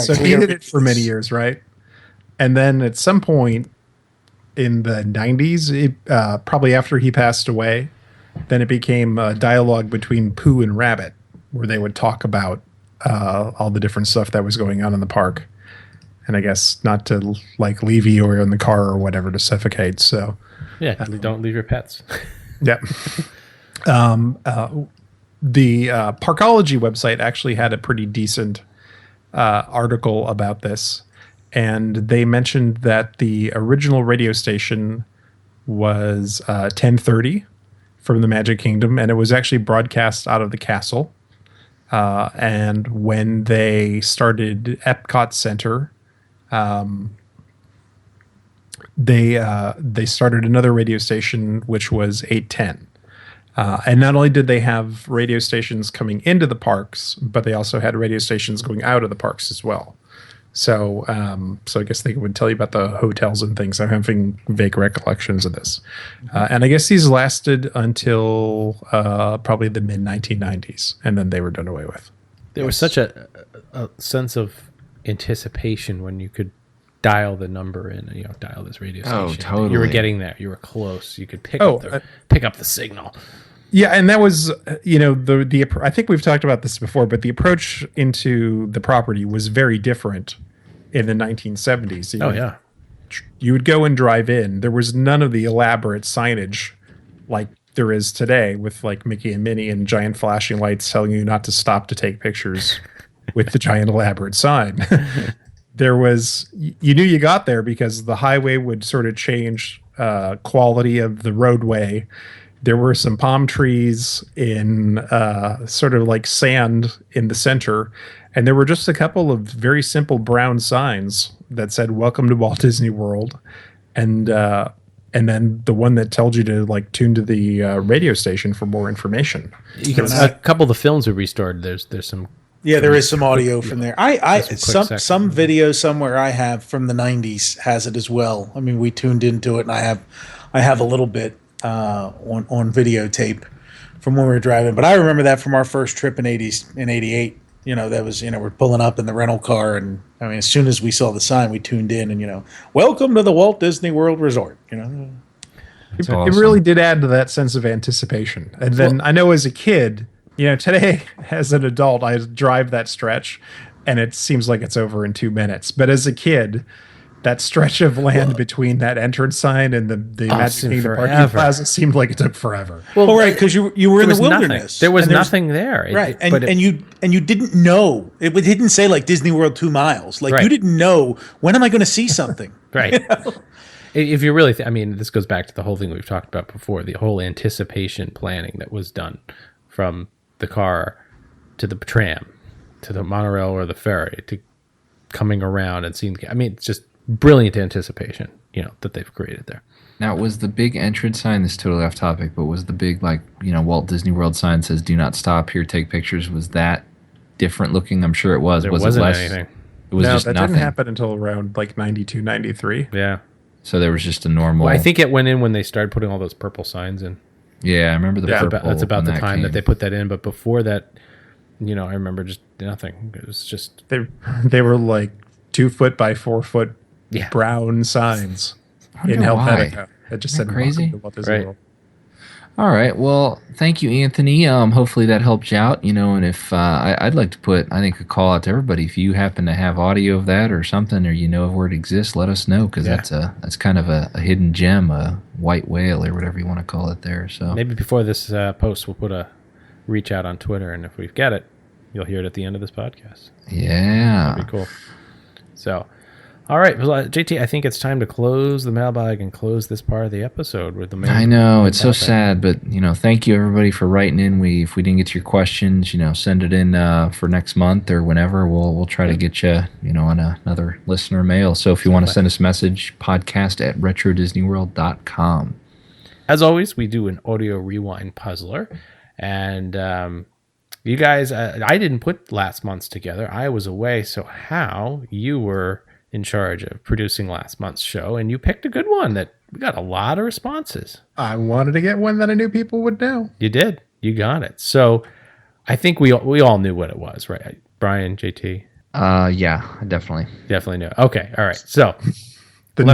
So he did it for many years, right? And then at some point in the 90s, probably after he passed away, then it became a dialogue between Pooh and Rabbit, where they would talk about all the different stuff that was going on in the park. And I guess not to like leave you or in the car or whatever to suffocate. So yeah, don't leave your pets. Yeah. The Parkology website actually had a pretty decent article about this, and they mentioned that the original radio station was 1030 from the Magic Kingdom, and it was actually broadcast out of the castle. And when they started Epcot Center, they started another radio station, which was 810. And not only did they have radio stations coming into the parks, but they also had radio stations going out of the parks as well. So I guess they would tell you about the hotels and things. I'm having vague recollections of this. And I guess these lasted until probably the mid-1990s, and then they were done away with. There was such a sense of anticipation when you could dial the number in, dial this radio station. Oh, totally. You were getting there. You were close. You could pick up the signal. Yeah, and that was, I think we've talked about this before, but the approach into the property was very different in the 1970s. You would go and drive in. There was none of the elaborate signage like there is today with like Mickey and Minnie and giant flashing lights telling you not to stop to take pictures with the giant elaborate sign. You knew you got there because the highway would sort of change quality of the roadway. There were some palm trees in sort of like sand in the center, and there were just a couple of very simple brown signs that said "Welcome to Walt Disney World," and then the one that told you to like tune to the radio station for more information. A couple of the films we restored. There's some. Yeah, there is some audio from there. Some video somewhere I have from the 90s has it as well. I mean, we tuned into it, and I have a little bit on videotape from when we were driving. But I remember that from our first trip in '88. That was we're pulling up in the rental car, and I mean, as soon as we saw the sign, we tuned in, and welcome to the Walt Disney World Resort. It really did add to that sense of anticipation. And then I know as a kid. Today, as an adult, I drive that stretch, and it seems like it's over in 2 minutes. But as a kid, that stretch of land between that entrance sign and the Magic Kingdom parking plaza seemed like it took forever. Well, right, because you were in the wilderness. Nothing. There was nothing there. Right, and you didn't know. It didn't say like Disney World 2 miles. Like you didn't know, when am I going to see something? Right. You know? If you really, this goes back to the whole thing we've talked about before, the whole anticipation planning that was done from the car to the tram to the monorail or the ferry to coming around and seeing. It's just brilliant anticipation, that they've created there. Now, was the big entrance sign, this is totally off topic, but was the big, Walt Disney World sign says, "Do not stop here, take pictures," was that different looking? I'm sure it was. There wasn't anything. It was just that nothing. Didn't happen until around 92, 93. Yeah. So there was just a normal... Well, I think it went in when they started putting all those purple signs in. Yeah, I remember the purple. That's about the time that they put that in, but before that, I remember just nothing. It was just... They were 2 foot by 4 foot brown signs in Helvetica. It just said crazy. Right. All right. Well, thank you, Anthony. Hopefully that helped you out. And if I'd like to put, I think, a call out to everybody. If you happen to have audio of that or something, or of where it exists, let us know, because that's kind of a hidden gem, a white whale, or whatever you want to call it there. So maybe before this post, we'll put a reach out on Twitter, and if we get it, you'll hear it at the end of this podcast. Yeah, that'd be cool. So. All right, well, JT, I think it's time to close the mailbag and close this part of the episode with the mail. I know, it's so sad, but, thank you, everybody, for writing in. If we didn't get to your questions, send it in for next month or whenever. We'll try to get you, on another listener mail. So if you want to send us a message, podcast@retrodisneyworld.com. As always, we do an audio rewind puzzler. And you guys, I didn't put last month's together. I was away, so how you were in charge of producing last month's show, and you picked a good one that we got a lot of responses. I wanted to get one that I knew people would know. You did. You got it. So I think we all knew what it was, right? Brian, JT? Yeah, definitely. Definitely knew. Okay. All right. So the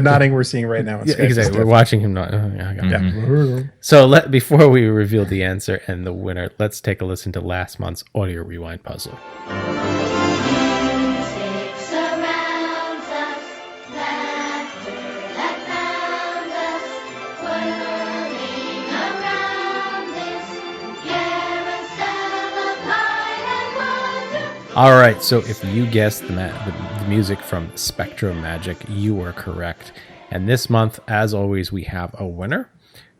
nodding we're seeing right now. Exactly. We're watching him nod. So before we reveal the answer and the winner, let's take a listen to last month's audio rewind puzzle. All right, so if you guessed the music from Spectrum Magic, you were correct. And this month, as always, we have a winner.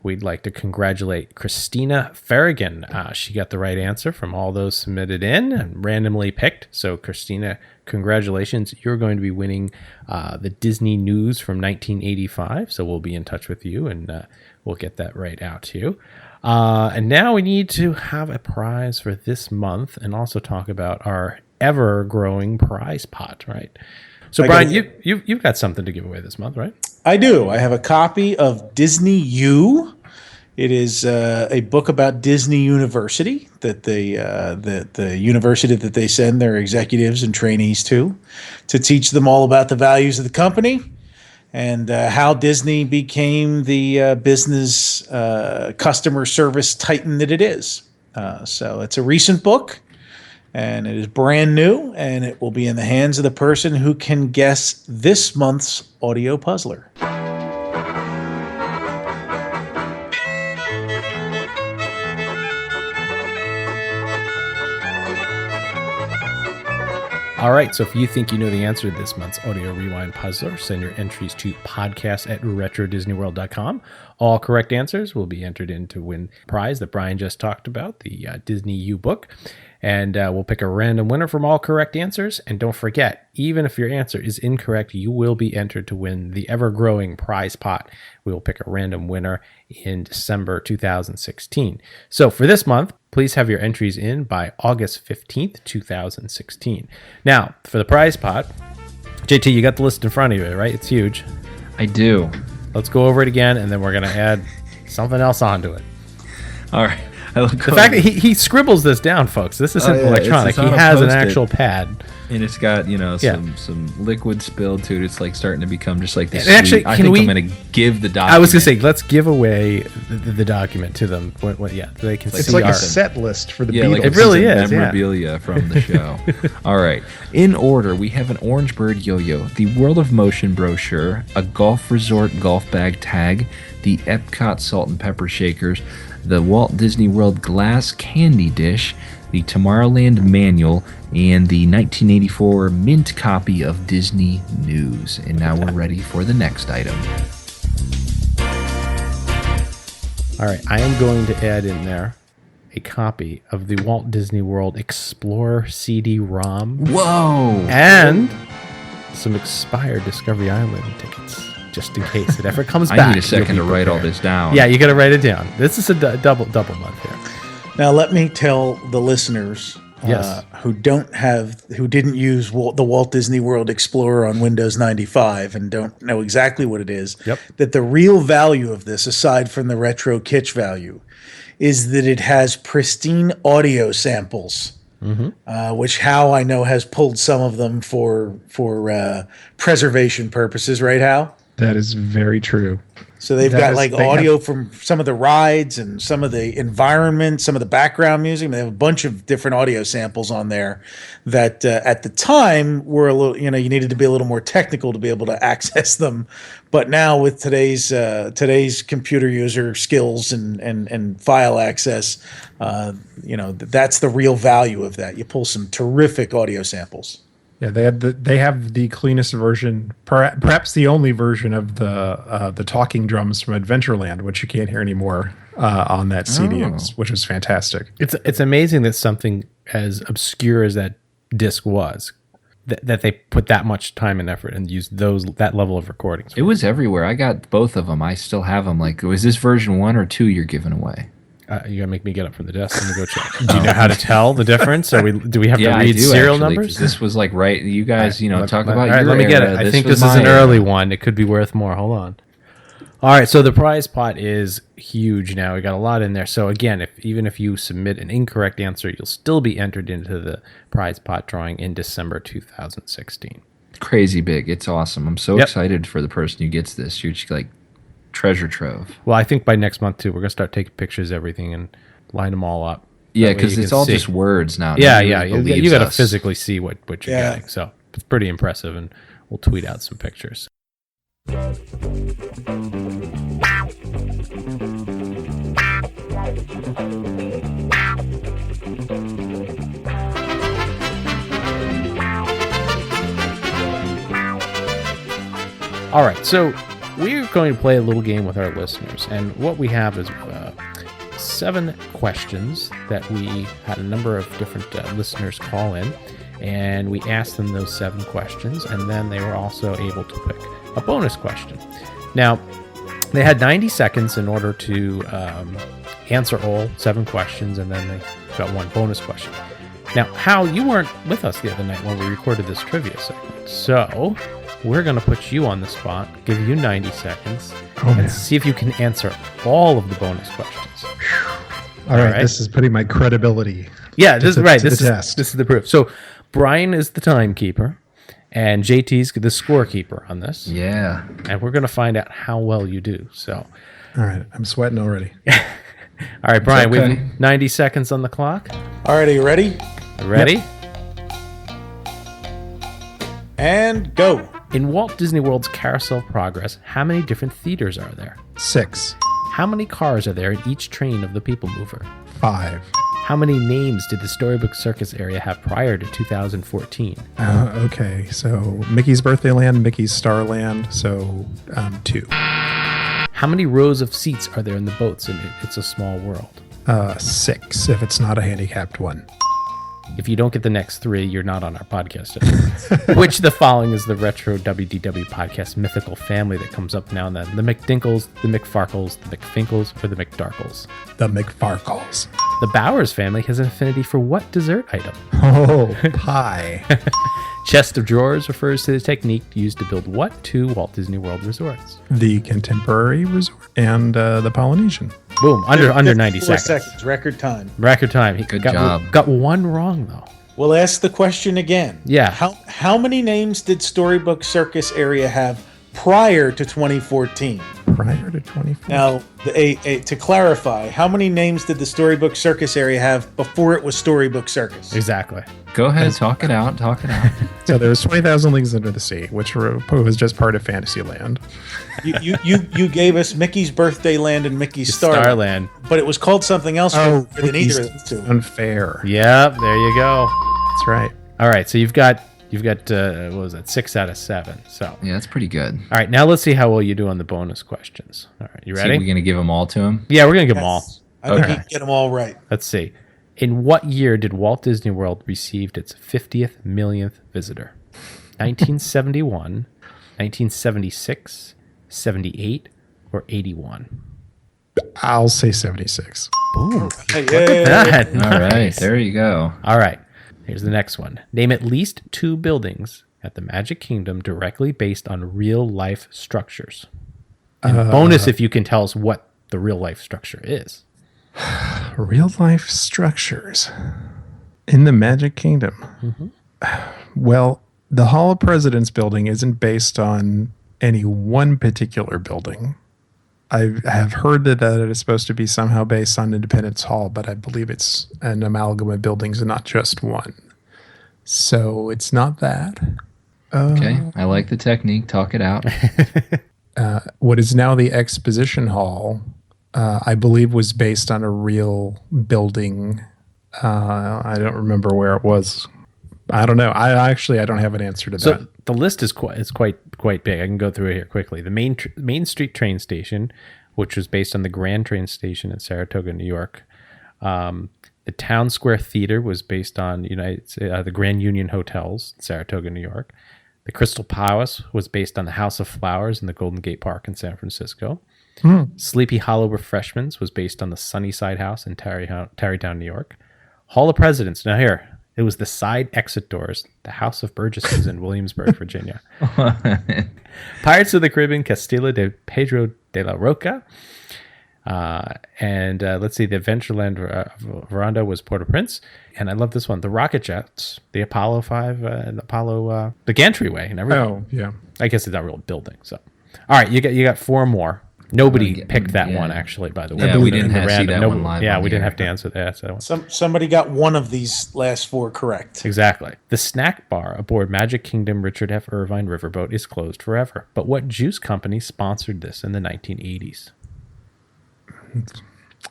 We'd like to congratulate Christina Farragon. She got the right answer from all those submitted in and randomly picked. So, Christina, congratulations. You're going to be winning the Disney News from 1985. So we'll be in touch with you, and we'll get that right out to you. And now we need to have a prize for this month and also talk about our ever-growing prize pot, right? So, Brian, you've got something to give away this month, right? I do. I have a copy of Disney U. It is a book about Disney University, that the university that they send their executives and trainees to teach them all about the values of the company and how Disney became the business customer service titan that it is. So it's a recent book. And it is brand new, and it will be in the hands of the person who can guess this month's audio puzzler. All right, so if you think you know the answer to this month's audio rewind puzzler, send your entries to podcast@retrodisneyworld.com. All correct answers will be entered in to win the prize that Brian just talked about, the Disney U book. And we'll pick a random winner from all correct answers. And don't forget, even if your answer is incorrect, you will be entered to win the ever-growing prize pot. We will pick a random winner in December 2016. So for this month, please have your entries in by August 15th, 2016. Now, for the prize pot, JT, you got the list in front of you, right? It's huge. I do. Let's go over it again, and then we're going to add something else onto it. All right. The fact that he scribbles this down, folks. This isn't electronic. He has an actual pad. And it's got, Yeah. some liquid spilled to it. It's like starting to become just like this. Actually, I can think we- I'm going to give the document. I was gonna say, let's give away the document to them. Yeah, they can It's see like our. a set list for the Yeah, Beatles. like It really piece of is, yeah. memorabilia from the show. All right. In order, we have an Orange Bird yo-yo, the World of Motion brochure, a golf resort golf bag tag, the Epcot salt and pepper shakers, the Walt Disney World glass candy dish, the Tomorrowland manual, and the 1984 mint copy of Disney News. And now we're ready for the next item. All right, I am going to add in there a copy of the Walt Disney World Explorer CD-ROM Whoa! and some expired Discovery Island tickets, just in case it ever comes back. I need a second to You'll be write all prepared. this down. Yeah, you got to write it down. This is a double month here. Now, let me tell the listeners Yes. who didn't use the Walt Disney World Explorer on Windows 95 and don't know exactly what it is, Yep. that the real value of this, aside from the retro kitsch value, is that it has pristine audio samples, which Hal, I know, has pulled some of them for preservation purposes, right, Hal? That is very true. So they've That got is- like they audio have- from some of the rides and some of the environment, some of the background music. They have a bunch of different audio samples on there that at the time were a little, you needed to be a little more technical to be able to access them. But now with today's computer user skills and file access, that's the real value of that. You pull some terrific audio samples. Yeah, they have the cleanest version, perhaps the only version of the talking drums from Adventureland, which you can't hear anymore on that CD, which was fantastic. It's amazing that something as obscure as that disc was, that they put that much time and effort and used that level of recordings. It was everywhere. I got both of them. I still have them. Like, was this version 1 or 2 you're giving away? You gotta make me get up from the desk and go check. Do you know how to tell the difference? Do we have to I read do, serial actually, numbers? 'cause this was like right. You guys, talk about All right, your let me get it. era. I think was this is my an era. early one. It could be worth more. Hold on. All right, so the prize pot is huge now. We got a lot in there. So again, even if you submit an incorrect answer, you'll still be entered into the prize pot drawing in December 2016. Crazy big. It's awesome. I'm so Yep. excited for the person who gets this. You're just like treasure trove. Well, I think by next month too, we're gonna start taking pictures of everything and line them all up. Yeah, That way because you it's can all see. just words now. Yeah, Nobody yeah. really You believes got to us. physically see what you're Yeah. getting. So it's pretty impressive, and we'll tweet out some pictures. All right, so we're going to play a little game with our listeners, and what we have is 7 questions that we had a number of different listeners call in, and we asked them those 7 questions, and then they were also able to pick a bonus question. Now, they had 90 seconds in order to answer all 7 questions, and then they got 1 bonus question. Now, Hal, you weren't with us the other night when we recorded this trivia segment, so we're going to put you on the spot, give you 90 seconds, and see if you can answer all of the bonus questions. All right, right. this is putting my credibility. Yeah, this is right. to This the is test. this is the proof. So Brian is the timekeeper, and JT's the scorekeeper on this. Yeah. And we're going to find out how well you do. So, All right, I'm sweating already. all right, Brian, we okay. have 90 seconds on the clock. All right, are you ready? Ready? And go. In Walt Disney World's Carousel Progress, how many different theaters are there? 6, How many cars are there in each train of the People Mover? 5. How many names did the Storybook Circus area have prior to 2014? Okay, so Mickey's Birthday Land, Mickey's Starland, so 2. How many rows of seats are there in the boats in It's a Small World? 6, if it's not a handicapped one. If you don't get the next 3, you're not on our podcast anymore. Which the following is the retro WDW podcast mythical family that comes up now and then? The McDinkles, the McFarkles, the McFinkles, or the McDarkles? The McFarkles. The Bowers family has an affinity for what dessert item? Oh, pie. Chest of Drawers refers to the technique used to build what 2 Walt Disney World resorts? The Contemporary Resort and the Polynesian. Boom, under 90 54 seconds. Record time. Record time. He Good got, job. Got 1 wrong, though. We'll ask the question again. Yeah. How many names did Storybook Circus area have prior to 2014? Prior to 2014. Now, to clarify, how many names did the Storybook Circus area have before it was Storybook Circus? Exactly. Go ahead, talk it out. So there was 20,000 Leagues Under the Sea, which was just part of Fantasyland. You gave us Mickey's Birthday Land and Mickey's Starland, but it was called something else than either of those two. Unfair. Yep, there you go. That's right. All right, so you've got what was that? 6 out of 7. So Yeah, that's pretty good. all right, now let's see how well you do on the bonus questions. All right, you So ready? we're going to give them all to him? Yeah, we're gonna give them all. I think you can get them all right. Let's see. In what year did Walt Disney World receive its 50th millionth visitor? 1971, 1976, 78, or 81? I'll say 76. Boom. Hey, That. All right, Nice. there you go. All right. Here's the next one. Name at least 2 buildings at the Magic Kingdom directly based on real life structures. And bonus if you can tell us what the real life structure is. Real life structures in the Magic Kingdom. Well, the Hall of Presidents building isn't based on any one particular building. I have heard that it is supposed to be somehow based on Independence Hall, but I believe it's an amalgam of buildings and not just one. So it's not that. Okay, I like the technique. Talk it out. What is now the Exposition Hall, I believe, was based on a real building. I don't remember where it was. I don't know. I don't have an answer to So that. the list is quite big. I can go through it here quickly. The Main Street train station, which was based on the Grand train station in Saratoga, New York. The Town Square Theater was based on the Grand Union Hotels in Saratoga, New York. The Crystal Palace was based on the House of Flowers in the Golden Gate Park in San Francisco. Sleepy Hollow Refreshments was based on the Sunnyside House in Tarrytown, New York. Hall of Presidents. Now here, it was the side exit doors, the House of Burgesses in Williamsburg, Virginia. Pirates of the Caribbean, Castillo de Pedro de la Roca. And let's see, the Adventureland Veranda was Port-au-Prince. And I love this one, the Rocket Jets, the Apollo 5, and Apollo, the Gantry-way and everything. Oh, yeah. I guess it's not a real building. So, all right, you got 4 more. Nobody picked that one, actually, by the way. Yeah, we didn't have to see that one live. Yeah, on we the didn't air. have to answer that. So. Somebody got one of these last 4 correct. Exactly. The snack bar aboard Magic Kingdom Richard F. Irvine Riverboat is closed forever. But what juice company sponsored this in the 1980s?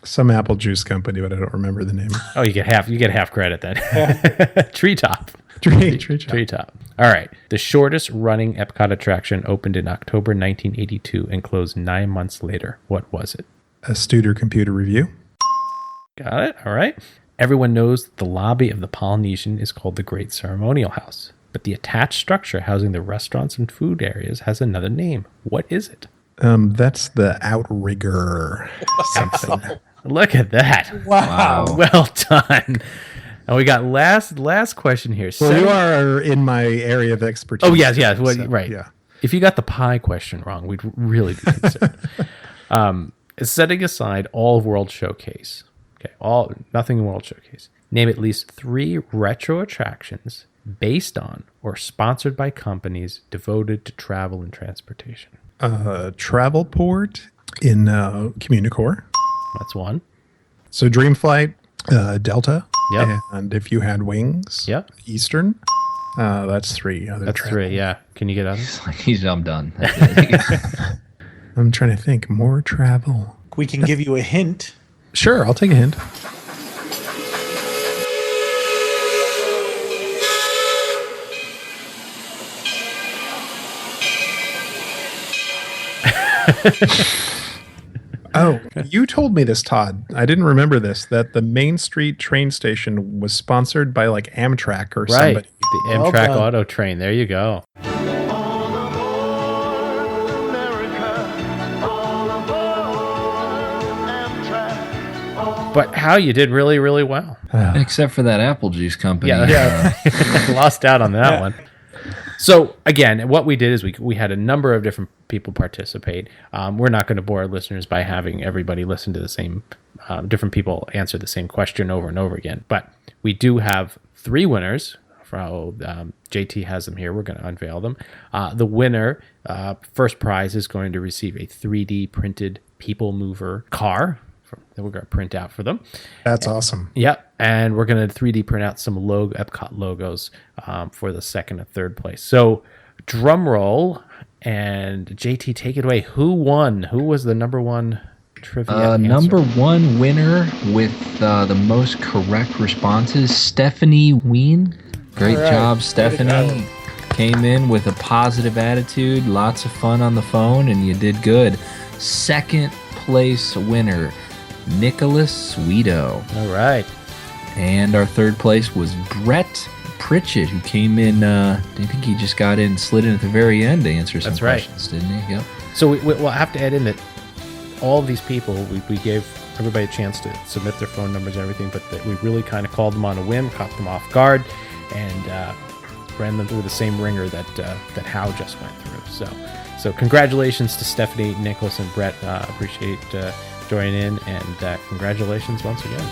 Some apple juice company, but I don't remember the name. Oh, you get half credit then. Treetop. Treetop. All right. The shortest running Epcot attraction opened in October 1982 and closed 9 months later. What was it? A Studer Computer Review. Got it. All right. Everyone knows that the lobby of the Polynesian is called the Great Ceremonial House, but the attached structure housing the restaurants and food areas has another name. What is it? That's the Outrigger something. Look at that. Wow. Well done. And we got last question here. Well, you are in my area of expertise. Oh, yes. Well, so, right. Yeah. If you got the pie question wrong, we'd really be concerned. Setting aside all of World Showcase, nothing in World Showcase. Name at least 3 retro attractions based on or sponsored by companies devoted to travel and transportation. Travelport in Communicore. That's one. So Dreamflight, Delta. Yep. And if you had wings, Yep. Eastern. That's 3. That's 3. Yeah. Can you get others? I'm done. That's it. I'm trying to think. More travel. We can give you a hint. Sure, I'll take a hint. Oh, you told me this, Todd. I didn't remember this, that the Main Street train station was sponsored by like Amtrak or somebody. The Amtrak Auto Train. There you go. But how you did really, really well. Except for that apple juice company. Yeah. Lost out on that one. So again, what we did is we had a number of different people participate. We're not going to bore our listeners by having everybody listen to the same, different people answer the same question over and over again. But we do have 3 winners. JT has them here. We're going to unveil them. The winner, first prize, is going to receive a 3D printed People Mover car that we're going to print out for them. That's awesome. Yep. And we're going to 3D print out some Epcot logos for the second and third place. So drum roll, and JT, take it away. Who won? Who was the number one trivia answer? Number one winner with the most correct responses, Stephanie Ween. Great job, Stephanie. Came in with a positive attitude, lots of fun on the phone, and you did good. Second place winner, Nicholas Sweeto. All right. And our third place was Brett Pritchett, who came in, I think he just got in, slid in at the very end to answer some questions, didn't he? Yep. So we'll have to add in that all of these people, we gave everybody a chance to submit their phone numbers and everything, but that we really kind of called them on a whim, caught them off guard, and ran them through the same ringer that Hal just went through. So congratulations to Stephanie, Nicholas, and Brett. Appreciate joining in, and congratulations once again.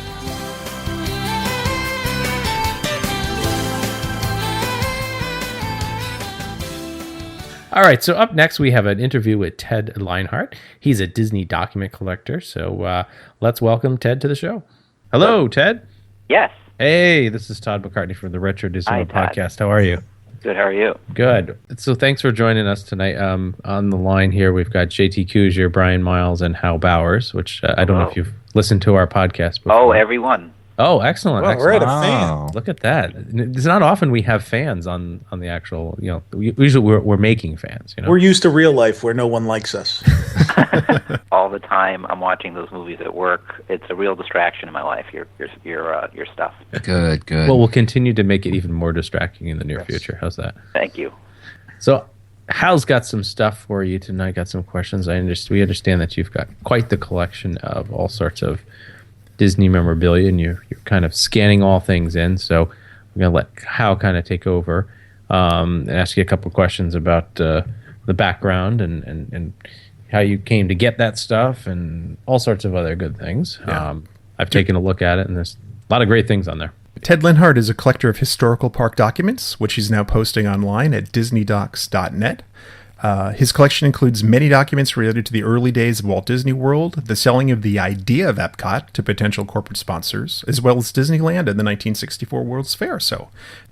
All right, so up next we have an interview with Ted Leinhardt. He's a Disney document collector, so let's welcome Ted to the show. Hello, Ted. Yes. Hey, this is Todd McCartney from the Retro Disney World Podcast. How are you? Good, how are you? Good. So thanks for joining us tonight. On the line here, we've got JT Kuzier, Brian Miles, and Hal Bowers, which I don't know if you've listened to our podcast before. Oh, everyone. Oh, excellent. Well, excellent. we're at a fan. Look at that. It's not often we have fans on the actual, usually we're making fans. We're used to real life where no one likes us. All the time I'm watching those movies at work. It's a real distraction in my life, your stuff. Good. Well, we'll continue to make it even more distracting in the near future. How's that? Thank you. So Hal's got some stuff for you tonight, got some questions. We understand that you've got quite the collection of all sorts of Disney memorabilia, and you're kind of scanning all things in. So we're going to let Hal kind of take over and ask you a couple of questions about the background and how you came to get that stuff and all sorts of other good things. Yeah. I've taken a look at it, and there's a lot of great things on there. Ted Leinhardt is a collector of historical park documents, which he's now posting online at disneydocs.net. His collection includes many documents related to the early days of Walt Disney World, the selling of the idea of Epcot to potential corporate sponsors, as well as Disneyland and the 1964 World's Fair. So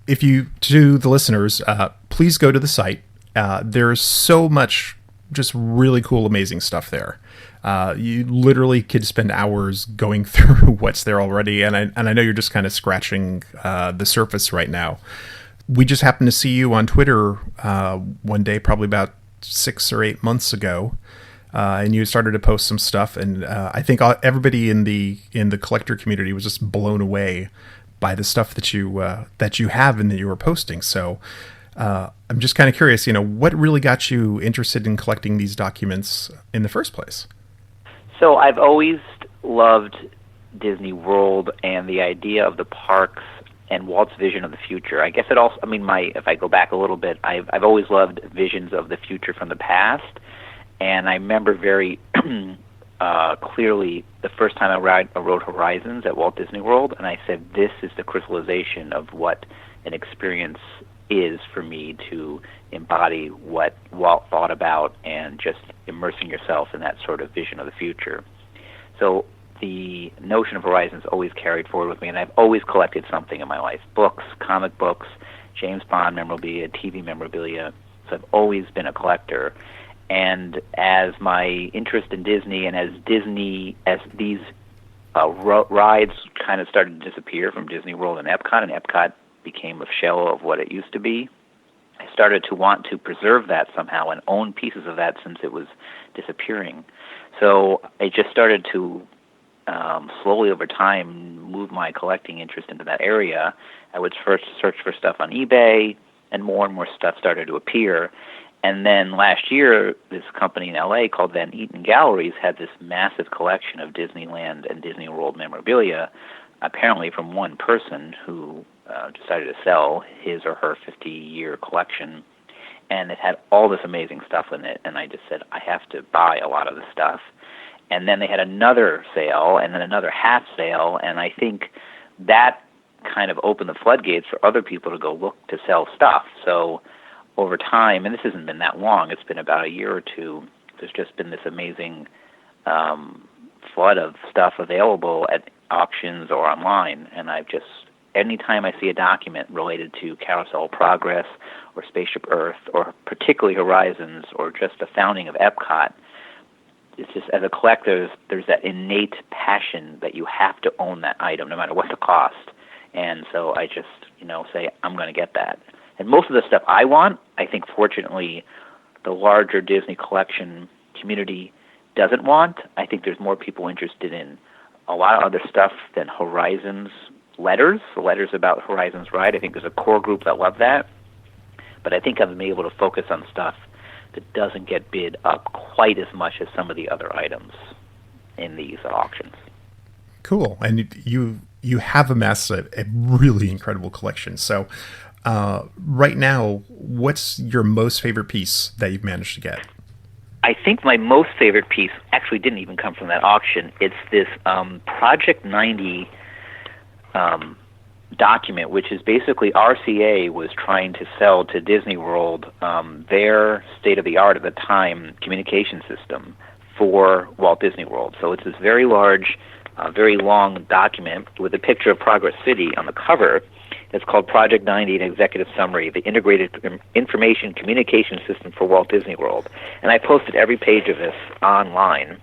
to the listeners, please go to the site. There's so much just really cool, amazing stuff there. You literally could spend hours going through what's there already, and I know you're just kind of scratching the surface right now. We just happened to see you on Twitter one day, probably about 6 or 8 months ago, and you started to post some stuff, and I think everybody in the collector community was just blown away by the stuff that you have and that you were posting. So I'm just kind of curious, what really got you interested in collecting these documents in the first place? So I've always loved Disney World and the idea of the parks and Walt's vision of the future. I guess it also, if I go back a little bit, I've always loved visions of the future from the past, and I remember very clearly the first time I rode Horizons at Walt Disney World, and I said, this is the crystallization of what an experience is for me, to embody what Walt thought about and just immersing yourself in that sort of vision of the future. So the notion of Horizons always carried forward with me, and I've always collected something in my life: books, comic books, James Bond memorabilia, TV memorabilia. So I've always been a collector. And as my interest in Disney and as these rides kind of started to disappear from Disney World and Epcot became a shell of what it used to be, I started to want to preserve that somehow and own pieces of that since it was disappearing. So I just started to slowly over time move my collecting interest into that area. I would first search for stuff on eBay, and more stuff started to appear. And then last year, this company in LA called Van Eaton Galleries had this massive collection of Disneyland and Disney World memorabilia, apparently from one person who decided to sell his or her 50-year collection. And it had all this amazing stuff in it, and I just said, I have to buy a lot of this stuff. And then they had another sale, and then another half sale, and I think that kind of opened the floodgates for other people to go look to sell stuff. So over time, and this hasn't been that long, it's been about a year or two, there's just been this amazing flood of stuff available at auctions or online. And I've just, anytime I see a document related to Carousel Progress or Spaceship Earth or particularly Horizons or just the founding of Epcot, it's just, as a collector, there's that innate passion that you have to own that item no matter what the cost. And so I just, say, I'm going to get that. And most of the stuff I want, I think fortunately the larger Disney collection community doesn't want. I think there's more people interested in a lot of other stuff than Horizons letters, the letters about Horizons Ride. I think there's a core group that love that. But I think I've been able to focus on stuff that doesn't get bid up quite as much as some of the other items in these auctions. Cool. And you have amassed a really incredible collection. So right now, what's your most favorite piece that you've managed to get? I think my most favorite piece actually didn't even come from that auction. It's this Project 90 document, which is basically RCA was trying to sell to Disney World their state-of-the-art at the time communication system for Walt Disney World. So it's this very large, very long document with a picture of Progress City on the cover. It's called Project 90, an executive summary, the integrated information communication system for Walt Disney World. And I posted every page of this online,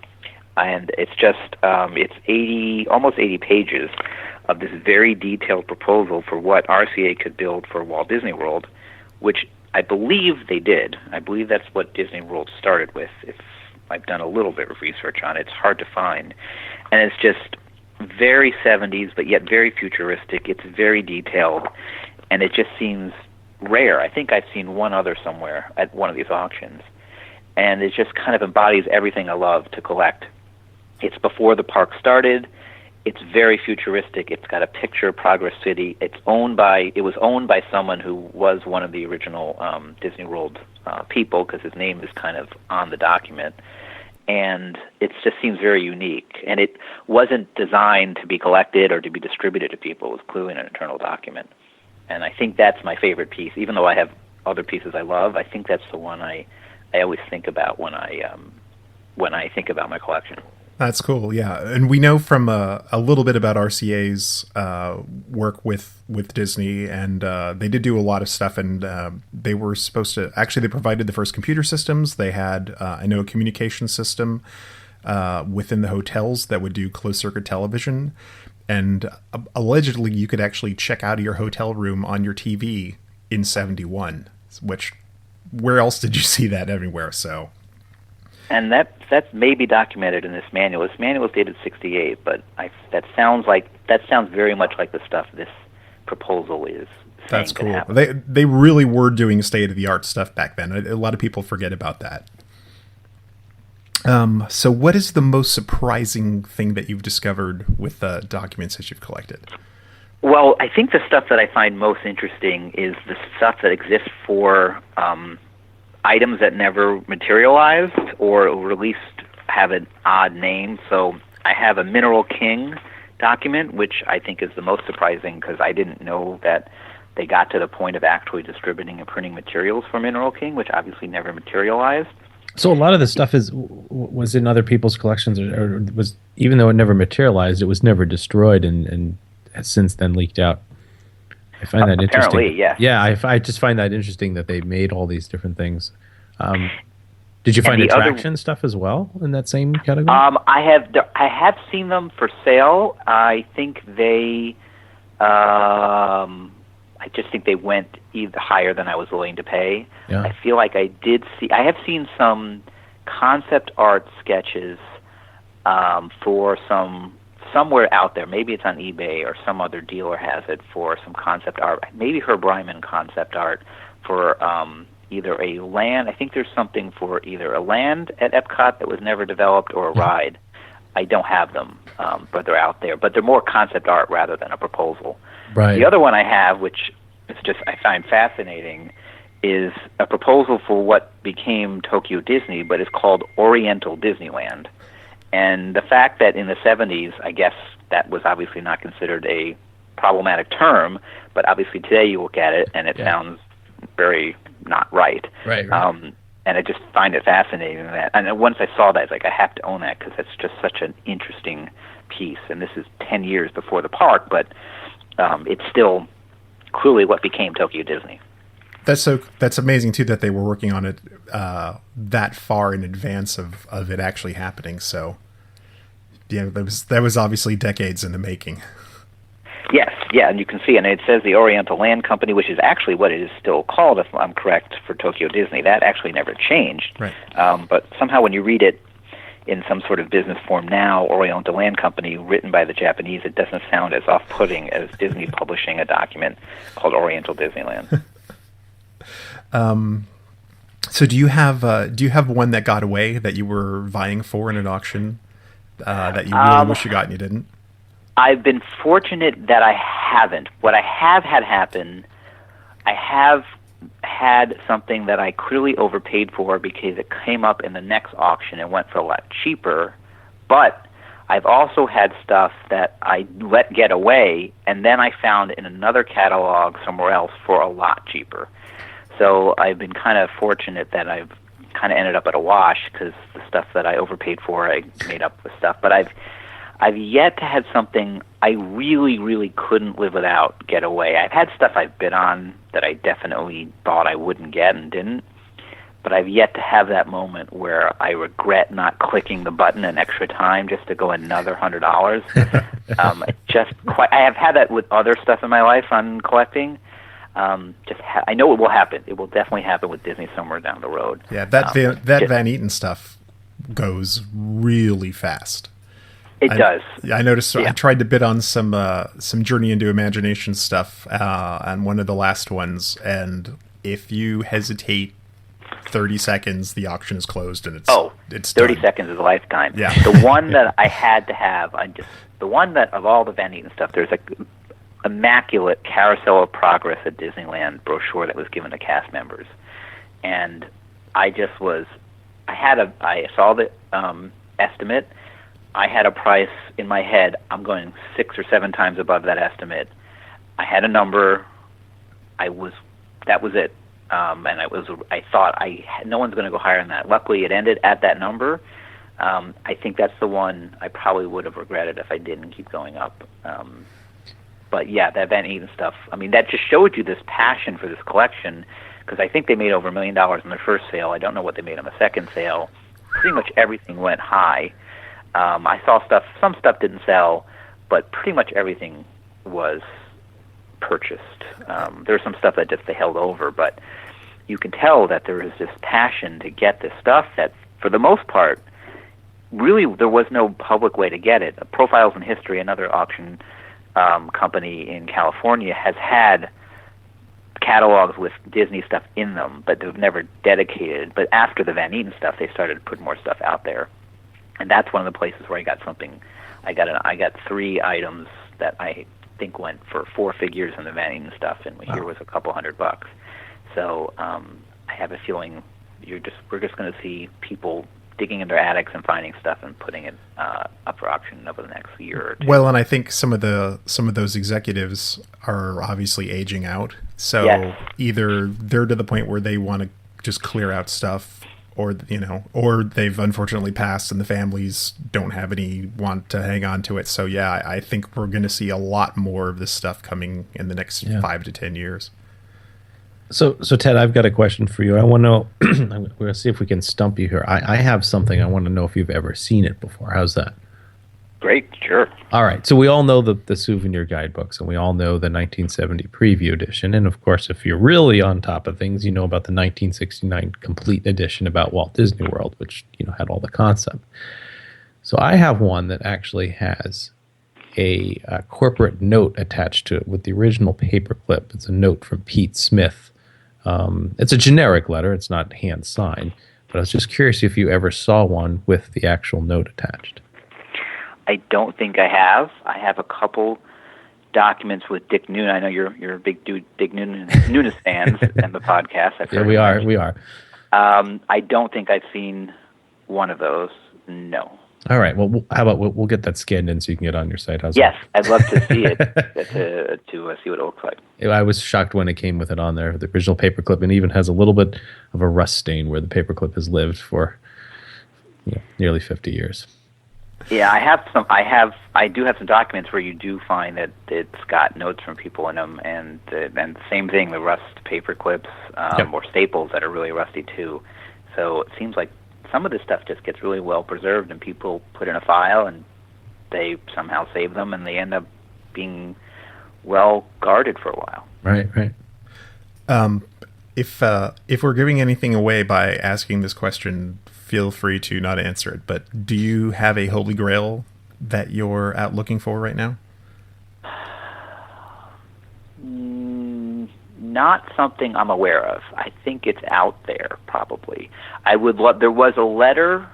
and it's just it's almost 80 pages of this very detailed proposal for what RCA could build for Walt Disney World, which I believe they did. I believe that's what Disney World started with. If I've done a little bit of research on it, it's hard to find, and it's just very 70s, but yet very futuristic. It's very detailed, and it just seems rare. I think I've seen one other somewhere at one of these auctions, and it just kind of embodies everything I love to collect. It's before the park started. It's very futuristic. It's got a picture of Progress City. It was owned by someone who was one of the original Disney World people, because his name is kind of on the document. And it just seems very unique. And it wasn't designed to be collected or to be distributed to people. It was clearly an internal document. And I think that's my favorite piece. Even though I have other pieces I love, I think that's the one I always think about when I think about my collection. That's cool, yeah. And we know from a little bit about RCA's work with Disney, and they did do a lot of stuff, and they were supposed to, actually they provided the first computer systems. They had, I know, a communication system within the hotels that would do closed-circuit television, and allegedly you could actually check out of your hotel room on your TV in 71, which, where else did you see that anywhere, so... And that's maybe documented in this manual. This manual is dated 68, but that sounds very much like the stuff this proposal is. That's cool. They really were doing state of the art stuff back then. A lot of people forget about that. So, what is the most surprising thing that you've discovered with the documents that you've collected? Well, I think the stuff that I find most interesting is the stuff that exists for items that never materialized or at least have an odd name. So I have a Mineral King document, which I think is the most surprising because I didn't know that they got to the point of actually distributing and printing materials for Mineral King, which obviously never materialized. So a lot of the stuff was in other people's collections, or was, even though it never materialized, it was never destroyed and has since then leaked out. I find that interesting. Apparently, yes. Yeah, I just find that interesting that they made all these different things. Did you find attraction stuff as well in that same category? I have seen them for sale. I think they, I just think they went either higher than I was willing to pay. Yeah. I feel like I have seen some concept art sketches for somewhere out there. Maybe it's on eBay or some other dealer has it for some concept art. Maybe Herb Ryman concept art for either a land. I think there's something for either a land at Epcot that was never developed or a ride. I don't have them, but they're out there. But they're more concept art rather than a proposal. Right. The other one I have, which is just I find fascinating, is a proposal for what became Tokyo Disney, but is called Oriental Disneyland. And the fact that in the 70s, I guess that was obviously not considered a problematic term, but obviously today you look at it and it sounds very not right. Right. And I just find it fascinating that, and then once I saw that, I was like, I have to own that because that's just such an interesting piece. And this is 10 years before the park, but it's still clearly what became Tokyo Disney. That's amazing too that they were working on it that far in advance of it actually happening. So yeah, that was obviously decades in the making. Yes, yeah, and you can see, and it says the Oriental Land Company, which is actually what it is still called, if I'm correct, for Tokyo Disney. That actually never changed. Right. But somehow when you read it in some sort of business form now, Oriental Land Company, written by the Japanese, it doesn't sound as off-putting as Disney publishing a document called Oriental Disneyland. So do you have one that got away that you were vying for in an auction that you really wish you got and you didn't? I've been fortunate that I haven't. What I have had happen, I have had something that I clearly overpaid for because it came up in the next auction and went for a lot cheaper, but I've also had stuff that I let get away and then I found in another catalog somewhere else for a lot cheaper. So I've been kind of fortunate that I've kind of ended up at a wash because the stuff that I overpaid for, I made up with stuff. But I've yet to have something I really, really couldn't live without get away. I've had stuff I've bid on that I definitely thought I wouldn't get and didn't. But I've yet to have that moment where I regret not clicking the button an extra time just to go another $100. I have had that with other stuff in my life on collecting. I know it will happen. It will definitely happen with Disney somewhere down the road. Yeah, that Van Eaton stuff goes really fast. It does. I noticed. I tried to bid on some Journey into Imagination stuff on one of the last ones, and if you hesitate 30 seconds, the auction is closed, and it's 30 done. seconds is a lifetime. Yeah. The one that I had to have, the one that of all the Van Eaton stuff, there's a immaculate Carousel of Progress at Disneyland brochure that was given to cast members, and I saw the estimate. I had a price in my head. I'm going 6 or 7 times above that estimate. I had a number. That was it. And I thought no one's going to go higher than that. Luckily, it ended at that number. I think that's the one I probably would have regretted if I didn't keep going up. But yeah, that Van Eaton stuff, I mean, that just showed you this passion for this collection, because I think they made over $1 million in their first sale. I don't know what they made on the second sale. Pretty much everything went high. I saw some stuff didn't sell, but pretty much everything was purchased. There's some stuff that just they held over, but you can tell that there is this passion to get this stuff that, for the most part, really there was no public way to get it. Profiles in History, another auction company in California, has had catalogs with Disney stuff in them, but they've never dedicated. But after the Van Eaton stuff, they started to put more stuff out there, and that's one of the places where I got something. I got 3 items that I think went for 4 figures in the Van Eaton stuff, and here was a couple $100. So I have a feeling we're just going to see people digging in their attics and finding stuff and putting it up for auction over the next year or 2. Well, and I think some of those executives are obviously aging out. So either they're to the point where they want to just clear out stuff, or they've unfortunately passed and the families don't have any want to hang on to it. So yeah, I think we're going to see a lot more of this stuff coming in the next 5 to 10 years. So Ted, I've got a question for you. I want to know, we're going to see if we can stump you here. I have something. I want to know if you've ever seen it before. How's that? Great, sure. All right. So we all know the souvenir guidebooks, and we all know the 1970 preview edition. And of course, if you're really on top of things, you know about the 1969 complete edition about Walt Disney World, which had all the concept. So I have one that actually has a corporate note attached to it with the original paperclip. It's a note from Pete Smith. It's a generic letter. It's not hand signed. But I was just curious if you ever saw one with the actual note attached. I don't think I have. I have a couple documents with Dick Noonan. I know you're a big Dick Noonan fans and the podcast. Yeah, we are. I don't think I've seen one of those. No. All right. Well, how about we'll get that scanned in so you can get on your site. How's Yes, that? I'd love to see it to see what it looks like. I was shocked when it came with it on there, the original paperclip, and even has a little bit of a rust stain where the paperclip has lived for nearly 50 years. Yeah, I do have some documents where you do find that it's got notes from people in them, and same thing, the rust paper clips or staples that are really rusty too. So it seems like some of this stuff just gets really well preserved, and people put in a file, and they somehow save them, and they end up being well guarded for a while. Right. If we're giving anything away by asking this question, feel free to not answer it. But do you have a holy grail that you're out looking for right now? Not something I'm aware of. I think it's out there, probably. I would love. There was a letter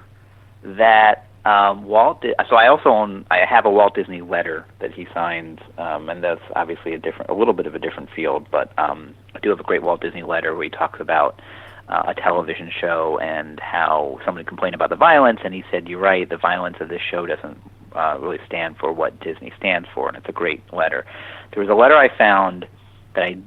that Walt did. So I have a Walt Disney letter that he signed, and that's obviously a little bit of a different field. But I do have a great Walt Disney letter where he talks about a television show and how somebody complained about the violence, and he said, "You're right. The violence of this show doesn't really stand for what Disney stands for," and it's a great letter. There was a letter I found that I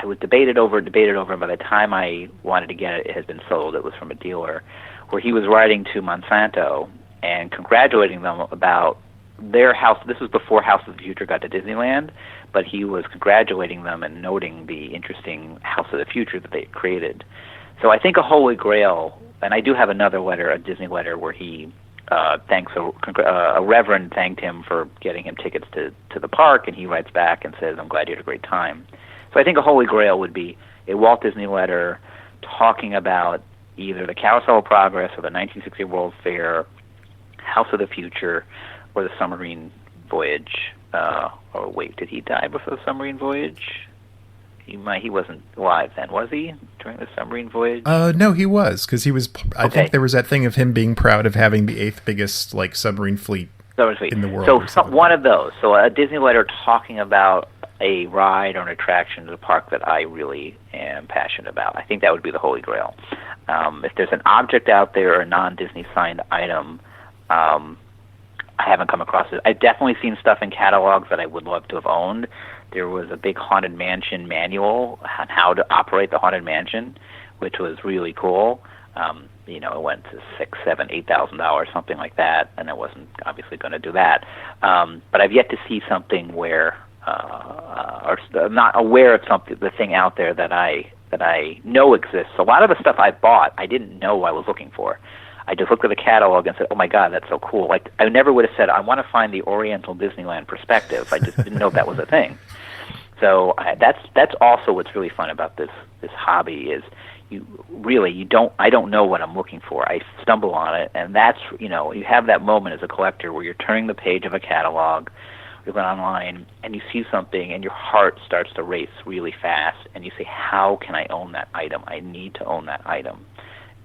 was debated over, and by the time I wanted to get it, it had been sold. It was from a dealer, where he was writing to Monsanto and congratulating them about their house. This was before House of the Future got to Disneyland, but he was congratulating them and noting the interesting House of the Future that they had created. So I think a holy grail, and I do have another letter, a Disney letter, where he thanks a reverend thanked him for getting him tickets to the park, and he writes back and says, "I'm glad you had a great time." So I think a holy grail would be a Walt Disney letter talking about either the Carousel of Progress or the 1960 World Fair, House of the Future, or the submarine voyage. Or wait, did he die before the submarine voyage? He wasn't alive then, was he, during the submarine voyage? No, he was, because he was. I think there was that thing of him being proud of having the 8th biggest submarine fleet in the world. So one of those. So a Disney letter talking about a ride or an attraction to the park that I really am passionate about. I think that would be the holy grail. If there's an object out there or a non-Disney signed item, I haven't come across it. I've definitely seen stuff in catalogs that I would love to have owned. There was a big Haunted Mansion manual on how to operate the Haunted Mansion, which was really cool. It went to $6,000, $7,000, $8,000, something like that, and I wasn't obviously going to do that. But I've yet to see something where, or I'm not aware of the thing out there that I know exists. A lot of the stuff I bought, I didn't know I was looking for. I just looked at the catalog and said, "Oh my God, that's so cool!" Like I never would have said, "I want to find the Oriental Disneyland perspective." I just didn't know that was a thing. So that's also what's really fun about this hobby is I don't know what I'm looking for. I stumble on it, and that's you have that moment as a collector where you're turning the page of a catalog, you go online and you see something and your heart starts to race really fast, and you say, "How can I own that item? I need to own that item."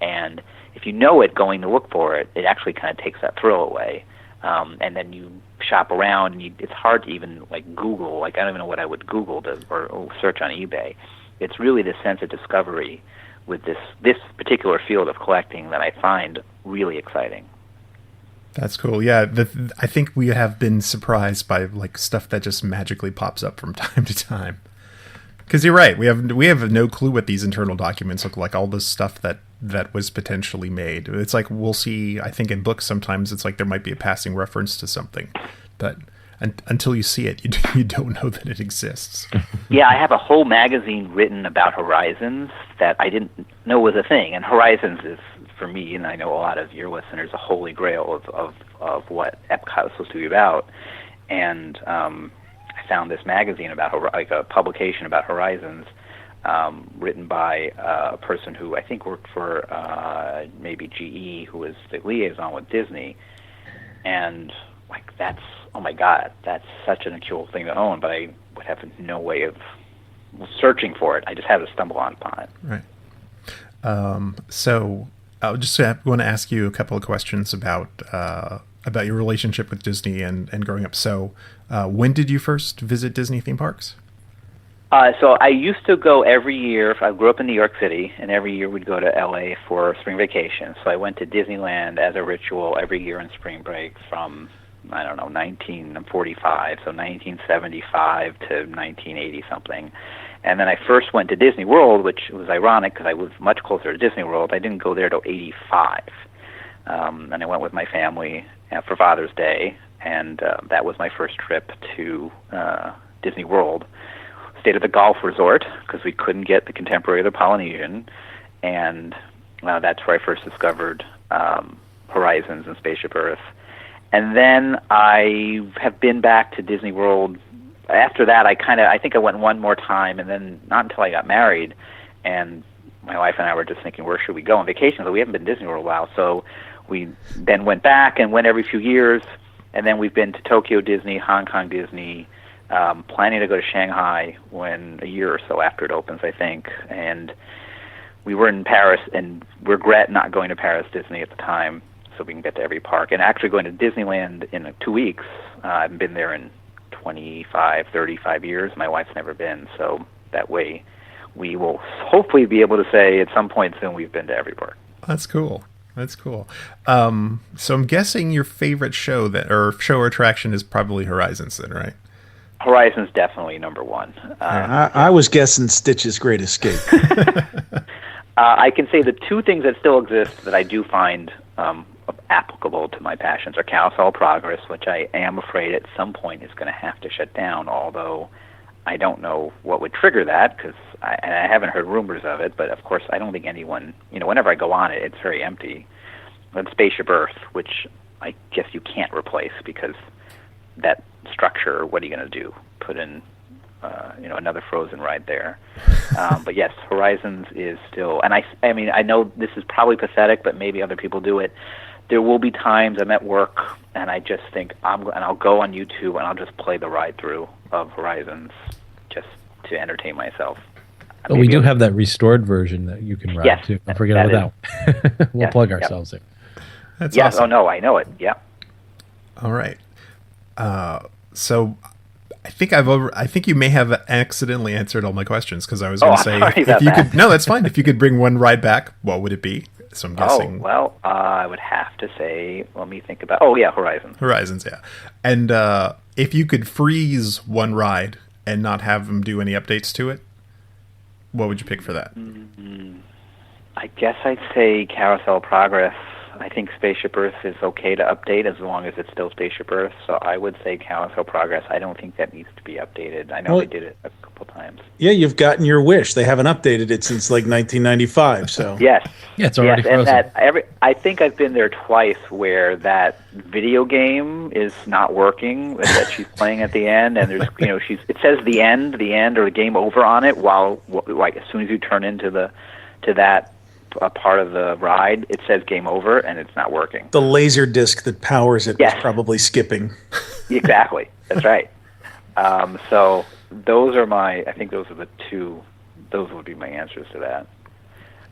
And if you know it, going to look for it, it actually kind of takes that thrill away. And then you shop around, and it's hard to even Google. I don't even know what I would Google or search on eBay. It's really this sense of discovery with this particular field of collecting that I find really exciting. That's cool. Yeah, I think we have been surprised by stuff that just magically pops up from time to time. Because you're right, we have no clue what these internal documents look like. All this stuff that was potentially made. It's like we'll see. I think in books sometimes it's like there might be a passing reference to something, but until you see it, you don't know that it exists. Yeah, I have a whole magazine written about Horizons that I didn't know was a thing. And Horizons is, for me, and I know a lot of your listeners, a holy grail of what Epcot was supposed to be about. And I found this magazine about a publication about Horizons, written by a person who I think worked for maybe GE, who was the liaison with Disney, and that's, oh my God, that's such an cool thing to own, but I would have no way of searching for it. I just had to stumble upon it. Right. So I just want to ask you a couple of questions about your relationship with Disney and growing up. So when did you first visit Disney theme parks? So I used to go every year. I grew up in New York City, and every year we'd go to LA for spring vacation. So I went to Disneyland as a ritual every year in spring break from, 1945, so 1975 to 1980 something. And then I first went to Disney World, which was ironic because I was much closer to Disney World. I didn't go there till 85. And I went with my family for Father's Day, and that was my first trip to Disney World. Stayed at the golf resort because we couldn't get the Contemporary or the Polynesian, and that's where I first discovered Horizons and Spaceship Earth. And then I have been back to Disney World. After that, I think I went one more time, and then not until I got married, and my wife and I were just thinking, where should we go on vacation? So we haven't been to Disney World in a while, so we then went back and went every few years, and then we've been to Tokyo Disney, Hong Kong Disney, planning to go to Shanghai when a year or so after it opens, I think. And we were in Paris and regret not going to Paris Disney at the time so we can get to every park. And actually going to Disneyland in 2 weeks. I haven't been there in 25, 35 years. My wife's never been, so that way we will hopefully be able to say at some point soon we've been to every park. That's cool. That's cool. So I'm guessing your favorite show or attraction is probably Horizons then, right? Horizon's definitely number one. I was guessing Stitch's Great Escape. I can say the two things that still exist that I do find applicable to my passions are Carousel of Progress, which I am afraid at some point is going to have to shut down, although I don't know what would trigger that because I haven't heard rumors of it, but of course I don't think anyone, whenever I go on it, it's very empty. And Spaceship Earth, which I guess you can't replace because that structure, what are you going to do? Put in, another Frozen ride there. But yes, Horizons is still, and I know this is probably pathetic, but maybe other people do it. There will be times I'm at work and I just think I'll go on YouTube and I'll just play the ride through of Horizons just to entertain myself. But we do have that restored version that you can ride too. Don't forget about that. We'll plug ourselves there. That's awesome. Oh no, I know it. Yeah. All right. So I think you may have accidentally answered all my questions because I was going to say if you could. No, that's fine. If you could bring one ride back, what would it be? So I'm guessing. Oh well, I would have to say. Let me think about. Oh yeah, Horizons. Horizons, yeah. And if you could freeze one ride and not have them do any updates to it, what would you pick for that? I guess I'd say Carousel of Progress. I think Spaceship Earth is okay to update as long as it's still Spaceship Earth. So I would say Carousel Progress. I don't think that needs to be updated. I know they did it a couple times. Yeah, you've gotten your wish. They haven't updated it since like 1995. So yes, yeah, it's already frozen. And I think I've been there twice where that video game is not working that she's playing at the end, and there's it says the end, or the game over on it. While like as soon as you turn into that part of the ride, it says game over and it's not working. The laser disc that powers it was probably skipping. Exactly. That's right. So those are I think those are the two, those would be my answers to that.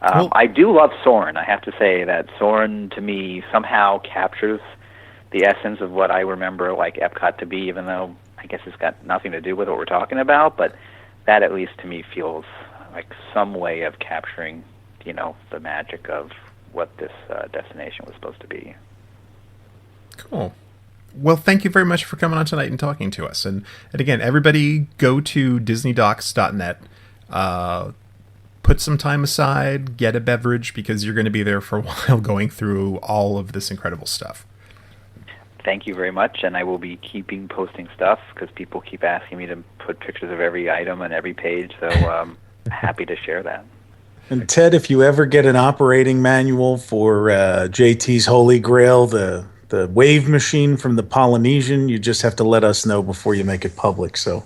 I do love Soarin'. I have to say that Soarin' to me somehow captures the essence of what I remember like Epcot to be, even though I guess it's got nothing to do with what we're talking about, but that at least to me feels like some way of capturing the magic of what this destination was supposed to be. Cool. Well, thank you very much for coming on tonight and talking to us. And again, everybody go to disneydocs.net. Put some time aside, get a beverage, because you're going to be there for a while going through all of this incredible stuff. Thank you very much, and I will be keeping posting stuff because people keep asking me to put pictures of every item on every page, so happy to share that. And Ted, if you ever get an operating manual for JT's Holy Grail, the wave machine from the Polynesian, you just have to let us know before you make it public, so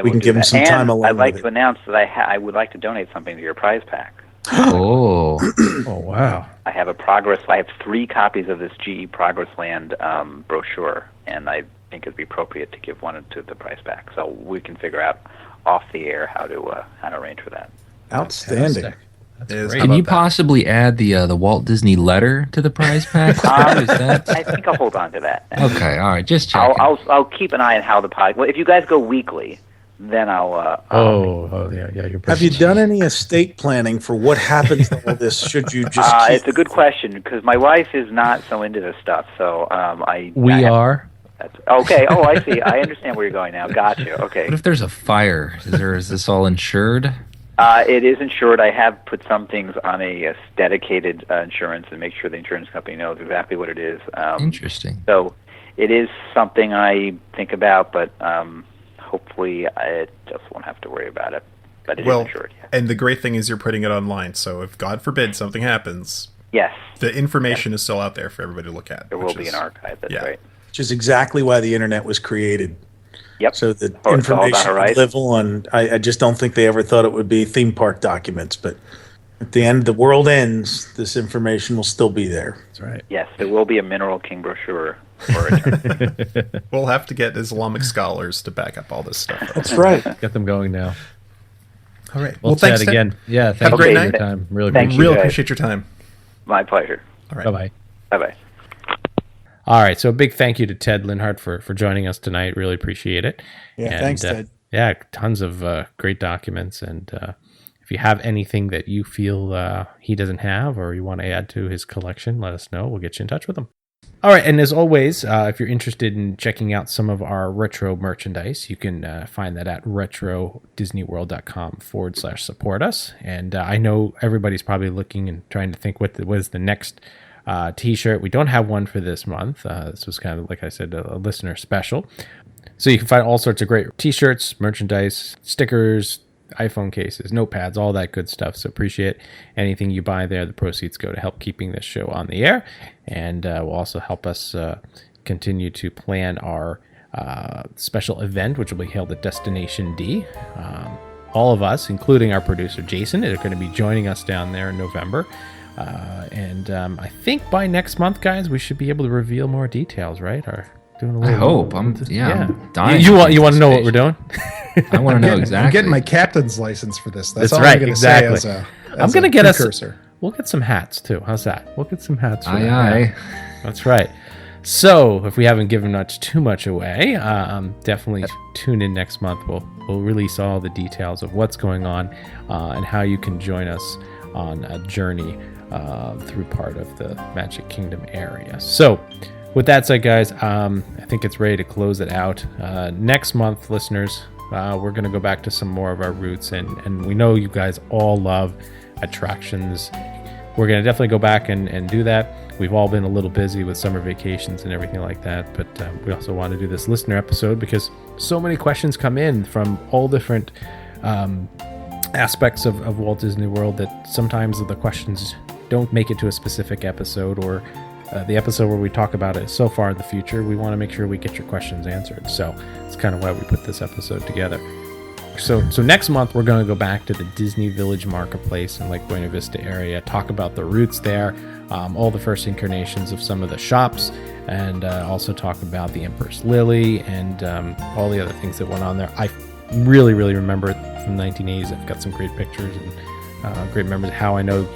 we can give him some time along. I'd like to announce that I would like to donate something to your prize pack. Oh wow! I have I have 3 copies of this GE Progress Land brochure, and I think it'd be appropriate to give one to the prize pack. So we can figure out off the air how to arrange for that. Outstanding. Can you possibly add the Walt Disney letter to the prize pack? I think I'll hold on to that. Okay, all right, just checking. I'll keep an eye on how the pod. Well, if you guys go weekly, then I'll. Yeah. You're Have you done any estate planning for what happens to all this? Should you just? It's a good question because my wife is not so into this stuff. So We are. That's, okay. Oh, I see. I understand where you're going now. Gotcha. Okay. What if there's a fire? Is this all insured? It is insured. I have put some things on a dedicated insurance and make sure the insurance company knows exactly what it is. Interesting. So it is something I think about, but hopefully I just won't have to worry about it. But it is insured. Yeah. And the great thing is you're putting it online, so if God forbid something happens, yes, the information is still out there for everybody to look at. There will be an archive. That's right. Which is exactly why the internet was created. Yep. So the information would live on. I just don't think they ever thought it would be theme park documents, but at the end, the world ends, this information will still be there. That's right. Yes, there will be a Mineral King brochure for it. We'll have to get Islamic scholars to back up all this stuff. That's right. Get them going now. All right. Well, thanks Ted, again. Yeah, have a great night. For your time. Really appreciate your time. My pleasure. All right. Bye-bye. Bye-bye. All right, so a big thank you to Ted Linhart for joining us tonight. Really appreciate it. Yeah, and, thanks, Ted. Yeah, tons of great documents. And if you have anything that you feel he doesn't have or you want to add to his collection, let us know. We'll get you in touch with him. All right, and as always, if you're interested in checking out some of our retro merchandise, you can find that at retrodisneyworld.com/support us. And I know everybody's probably looking and trying to think what is the next t-shirt. We don't have one for this month. This was kind of, like I said, a listener special. So you can find all sorts of great t-shirts, merchandise, stickers, iPhone cases, notepads, all that good stuff. So appreciate anything you buy there. The proceeds go to help keeping this show on the air, and will also help us continue to plan our special event, which will be held at Destination D. All of us, including our producer Jason, are going to be joining us down there in November. And I think by next month, guys, we should be able to reveal more details, right? Or doing a little. I hope. I'm dying. You want to know what we're doing? I want to know exactly. I'm getting my captain's license for this. That's all right. I'm going to say as I'm going to get precursor. We'll get some hats too. How's that? We'll get some hats. For aye. That's right. So if we haven't given too much away, definitely tune in next month. We'll release all the details of what's going on and how you can join us on a journey through part of the Magic Kingdom area. So with that said, guys, I think it's ready to close it out. Next month, listeners, we're going to go back to some more of our roots, and we know you guys all love attractions. We're going to definitely go back and do that. We've all been a little busy with summer vacations and everything like that, but we also want to do this listener episode because so many questions come in from all different aspects of Walt Disney World that sometimes the questions don't make it to a specific episode, or the episode where we talk about it so far in the future. We want to make sure we get your questions answered. So it's kind of why we put this episode together. So next month, we're going to go back to the Disney Village Marketplace in Lake Buena Vista area, talk about the roots there, all the first incarnations of some of the shops, and also talk about the Empress Lily and all the other things that went on there. I really, really remember it from the 1980s. I've got some great pictures and great memories. How I know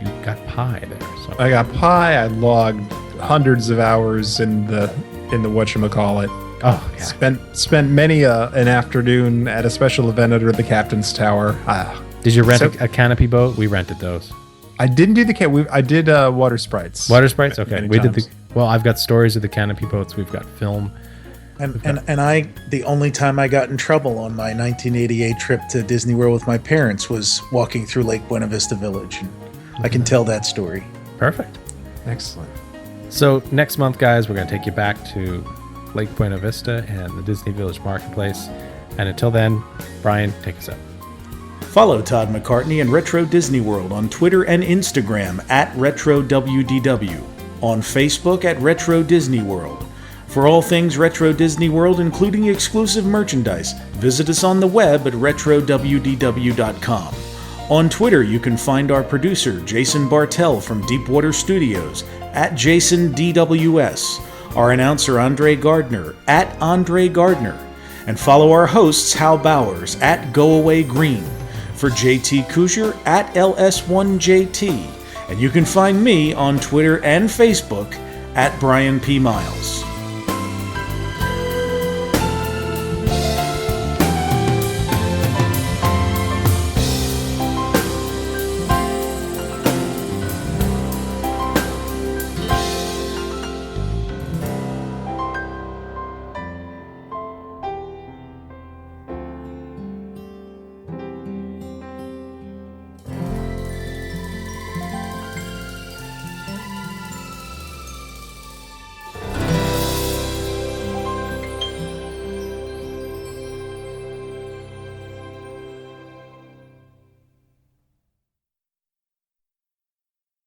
you got pie there. So I got pie. I logged hundreds of hours in the whatchamacallit. Oh, yeah. Spent many an afternoon at a special event under the Captain's Tower. Did you rent a canopy boat? We rented those. I didn't do I did water sprites. Water sprites? Okay. We times. did I've got stories of the canopy boats. We've got film. And I, the only time I got in trouble on my 1988 trip to Disney World with my parents was walking through Lake Buena Vista Village. And I can tell that story. Perfect. Excellent. So next month, guys, we're going to take you back to Lake Buena Vista and the Disney Village Marketplace. And until then, Brian, take us out. Follow Todd McCartney and Retro Disney World on Twitter and Instagram at RetroWDW, on Facebook at Retro Disney World. For all things Retro Disney World, including exclusive merchandise, visit us on the web at RetroWDW.com. On Twitter, you can find our producer, Jason Bartell from Deepwater Studios, at JasonDWS, our announcer, Andre Gardner, at Andre Gardner, and follow our hosts, Hal Bowers, at GoAwayGreen, for JT Kushner, at LS1JT, and you can find me on Twitter and Facebook, at Brian P. Miles.